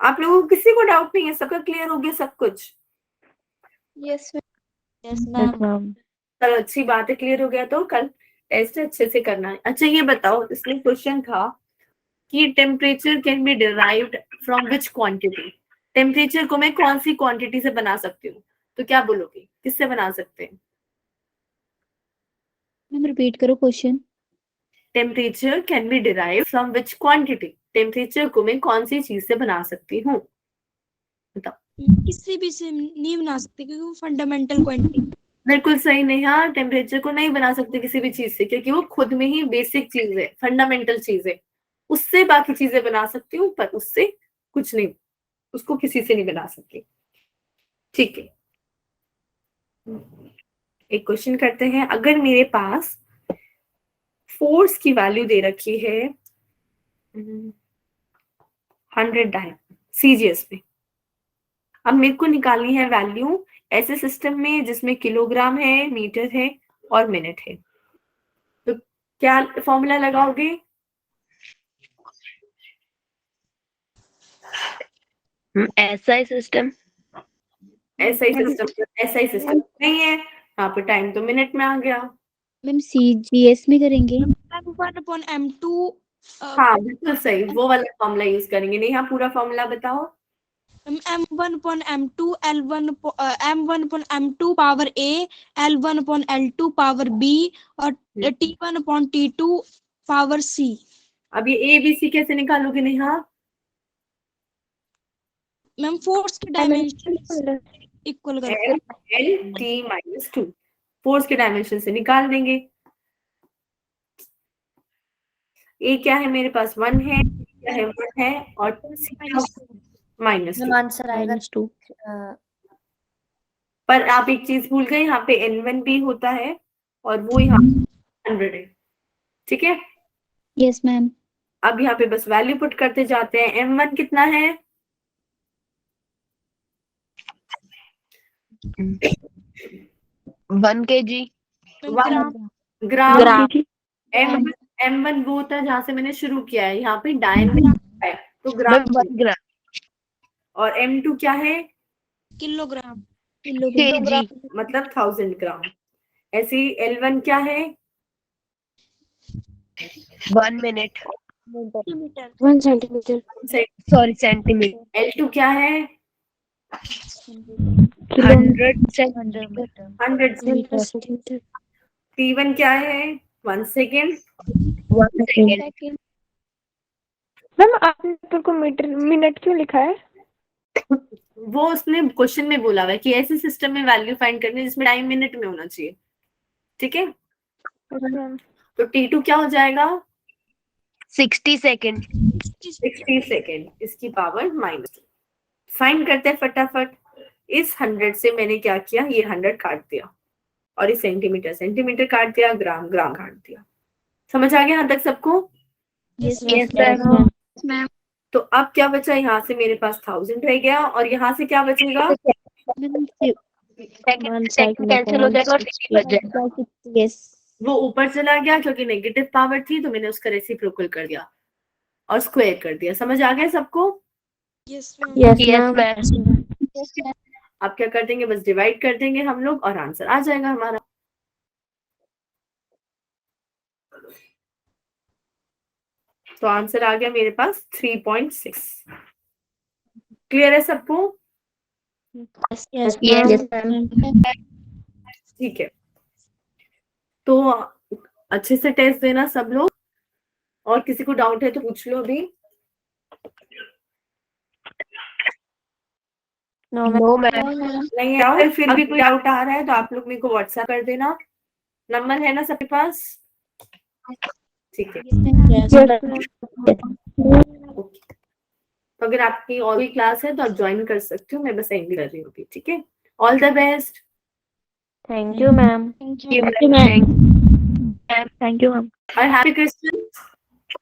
आप लोगों को किसी को डाउट नहीं है? सबका क्लियर हो गया सब कुछ? Yes, ma'am. चलो अच्छी बात है, क्लियर हो गया तो कल टेस्ट अच्छे से करना है। अच्छा ये बताओ, इसमें क्वेश्चन था कि temperature can be derived from which quantity. Temperature को मैं कौन सी क्वांटिटी से बना सकती हूँ? तो क्या बोलोगे, किससे बना सकते हैं? मैम रिपीट करो question. Temperature can be derived from which quantity. Temperature को मैं कौन सी चीज से बना सकती हूँ? बताओ। किसी भी से नहीं बना सकते क्योंकि वो फंडामेंटल क्वांटिटी। बिल्कुल सही नेहा, टेम्परेचर को नहीं बना सकते किसी भी चीज से, क्योंकि वो खुद में ही बेसिक चीज है, फंडामेंटल चीज है। उससे बाकी चीजें बना सकती हूँ, पर उससे कुछ नहीं, उसको किसी से नहीं बना सकती। ठीक है, एक क्वेश्चन करते हैं। अगर मेरे पास फोर्स की वैल्यू दे रखी है 100 डायन सीजीएस में, अब मेरे को निकालनी है वैल्यू ऐसे सिस्टम में जिसमें किलोग्राम है, मीटर है और मिनट है। तो क्या फॉर्मूला लगाओगे? SI सिस्टम ऐसा ही सिस्टम नहीं है, यहाँ पे टाइम तो मिनट में आ गया। मैम CGS में करेंगे। m1/m2 हाँ बिल्कुल सही, वो वाला फॉर्मूला यूज करेंगे। नहीं, हाँ पूरा फॉर्मूला बताओ। m1/m2 m1/m2 power a l1/l2 power b और t1/t2 पावर c। अब ये ए बी सी कैसे निकालोगे नेहा? मैम फोर्स के डायमेंशन इक्वल करके एल टी माइनस 2 फोर्स के डायमेंशन से निकाल देंगे। ए क्या है मेरे पास? 1 है, क्या है 1 है, और -2। मैम आंसर आएगा -2 पर आप एक चीज भूल गए, यहाँ पे N1 भी होता है और वो यहाँ 100 है, ठीक है। Yes ma'am. अब यहाँ पे बस वैल्यू पुट करते जाते हैं। M1 कितना है? 1 kg 1 ग्राम। M1 वो होता है जहां से मैंने शुरू किया है, यहाँ पे डायन है तो ग्राम, 1 ग्राम और M2 क्या है? किलोग्राम kg मतलब 1000 ग्राम। ऐसे ही L1 क्या है? 1 minute 1 centimetre sorry centimetre L2 क्या है? 100 सेंटीमीटर 100 सेंटीमीटर। T1 क्या है? 1 सेकेंड। 1 सेकेंड। मैम आपने पेपर को मीटर मिनट क्यों लिखा है? वो उसने क्वेश्चन में बोला हुआ है कि ऐसे सिस्टम में वैल्यू फाइंड करनी है जिसमें टाइम मिनट में होना चाहिए, ठीक है। तो T2 क्या हो जाएगा? 60 सेकेंड 60 सेकेंड, इसकी पावर -2। फाइंड करते हैं फटाफट। इस 100 से मैंने क्या किया, ये 100 काट दिया, और इस सेंटीमीटर काट दिया, ग्राम काट दिया। समझ आ गया यहाँ तक सबको? Yes ma'am. तो अब क्या बचा, यहाँ से मेरे पास 1000 रह गया, और यहाँ से क्या बचेगा? सेकेंड कैंसिल हो जाएगा और 60 बच जाएगा। यस वो ऊपर चला गया क्योंकि नेगेटिव पावर थी, तो मैंने उसका रेसिप्रोकल कर दिया और स्क्वायर कर दिया। समझ आ गया सबको? Yes ma'am. Yes ma'am. आप क्या कर देंगे, बस डिवाइड कर देंगे हम लोग और आंसर आ जाएगा हमारा। तो आंसर आ गया मेरे पास 3.6। क्लियर है सबको? यस ठीक है, तो अच्छे से टेस्ट देना सब लोग, और किसी को डाउट है तो पूछ लो अभी। No ma'am. No ma'am. नहीं है? अगर फिर भी कोई डाउट आ रहा है तो आप लोग मेरे को व्हाट्सएप कर देना। नंबर है ना सबके पास? ठीक है, यस मैम। ओके। तो अगर आपकी और भी क्लास है तो आप ज्वाइन कर सकते हो, मैं बस एंड कर रही हूँ अभी, ठीक है? All the best. Thank you ma'am. Thank You you. ma'am. Thank you ma'am. और happy Christmas.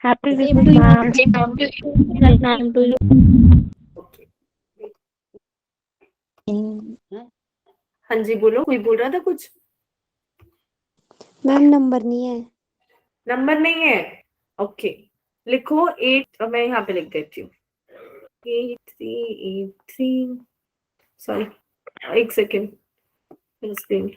Happy Same Christmas to you. Ma'am. Same to you. Okay, हाँ जी बोलो, कोई बोल रहा था कुछ? मैम नंबर नहीं है। नंबर नहीं है? ओके, लिखो 8, मैं यहाँ पे लिख देती हूँ 8383, सॉरी एक सेकेंड, स्क्रीन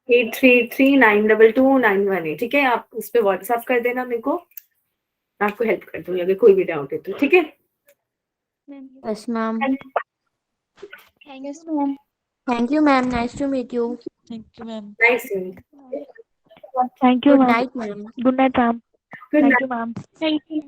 83392291 ठीक है? आप उस पर व्हाट्सएप कर देना मेरे को, मैं आपको हेल्प कर दूंगी अगर कोई भी डाउट है तो, ठीक है? Yes ma'am. Thank you, ma'am. Thank you ma'am. Nice to meet you. Nice to meet. Thank you good ma'am. Night ma'am. Good night ma'am. Good thank you ma'am. Thank you.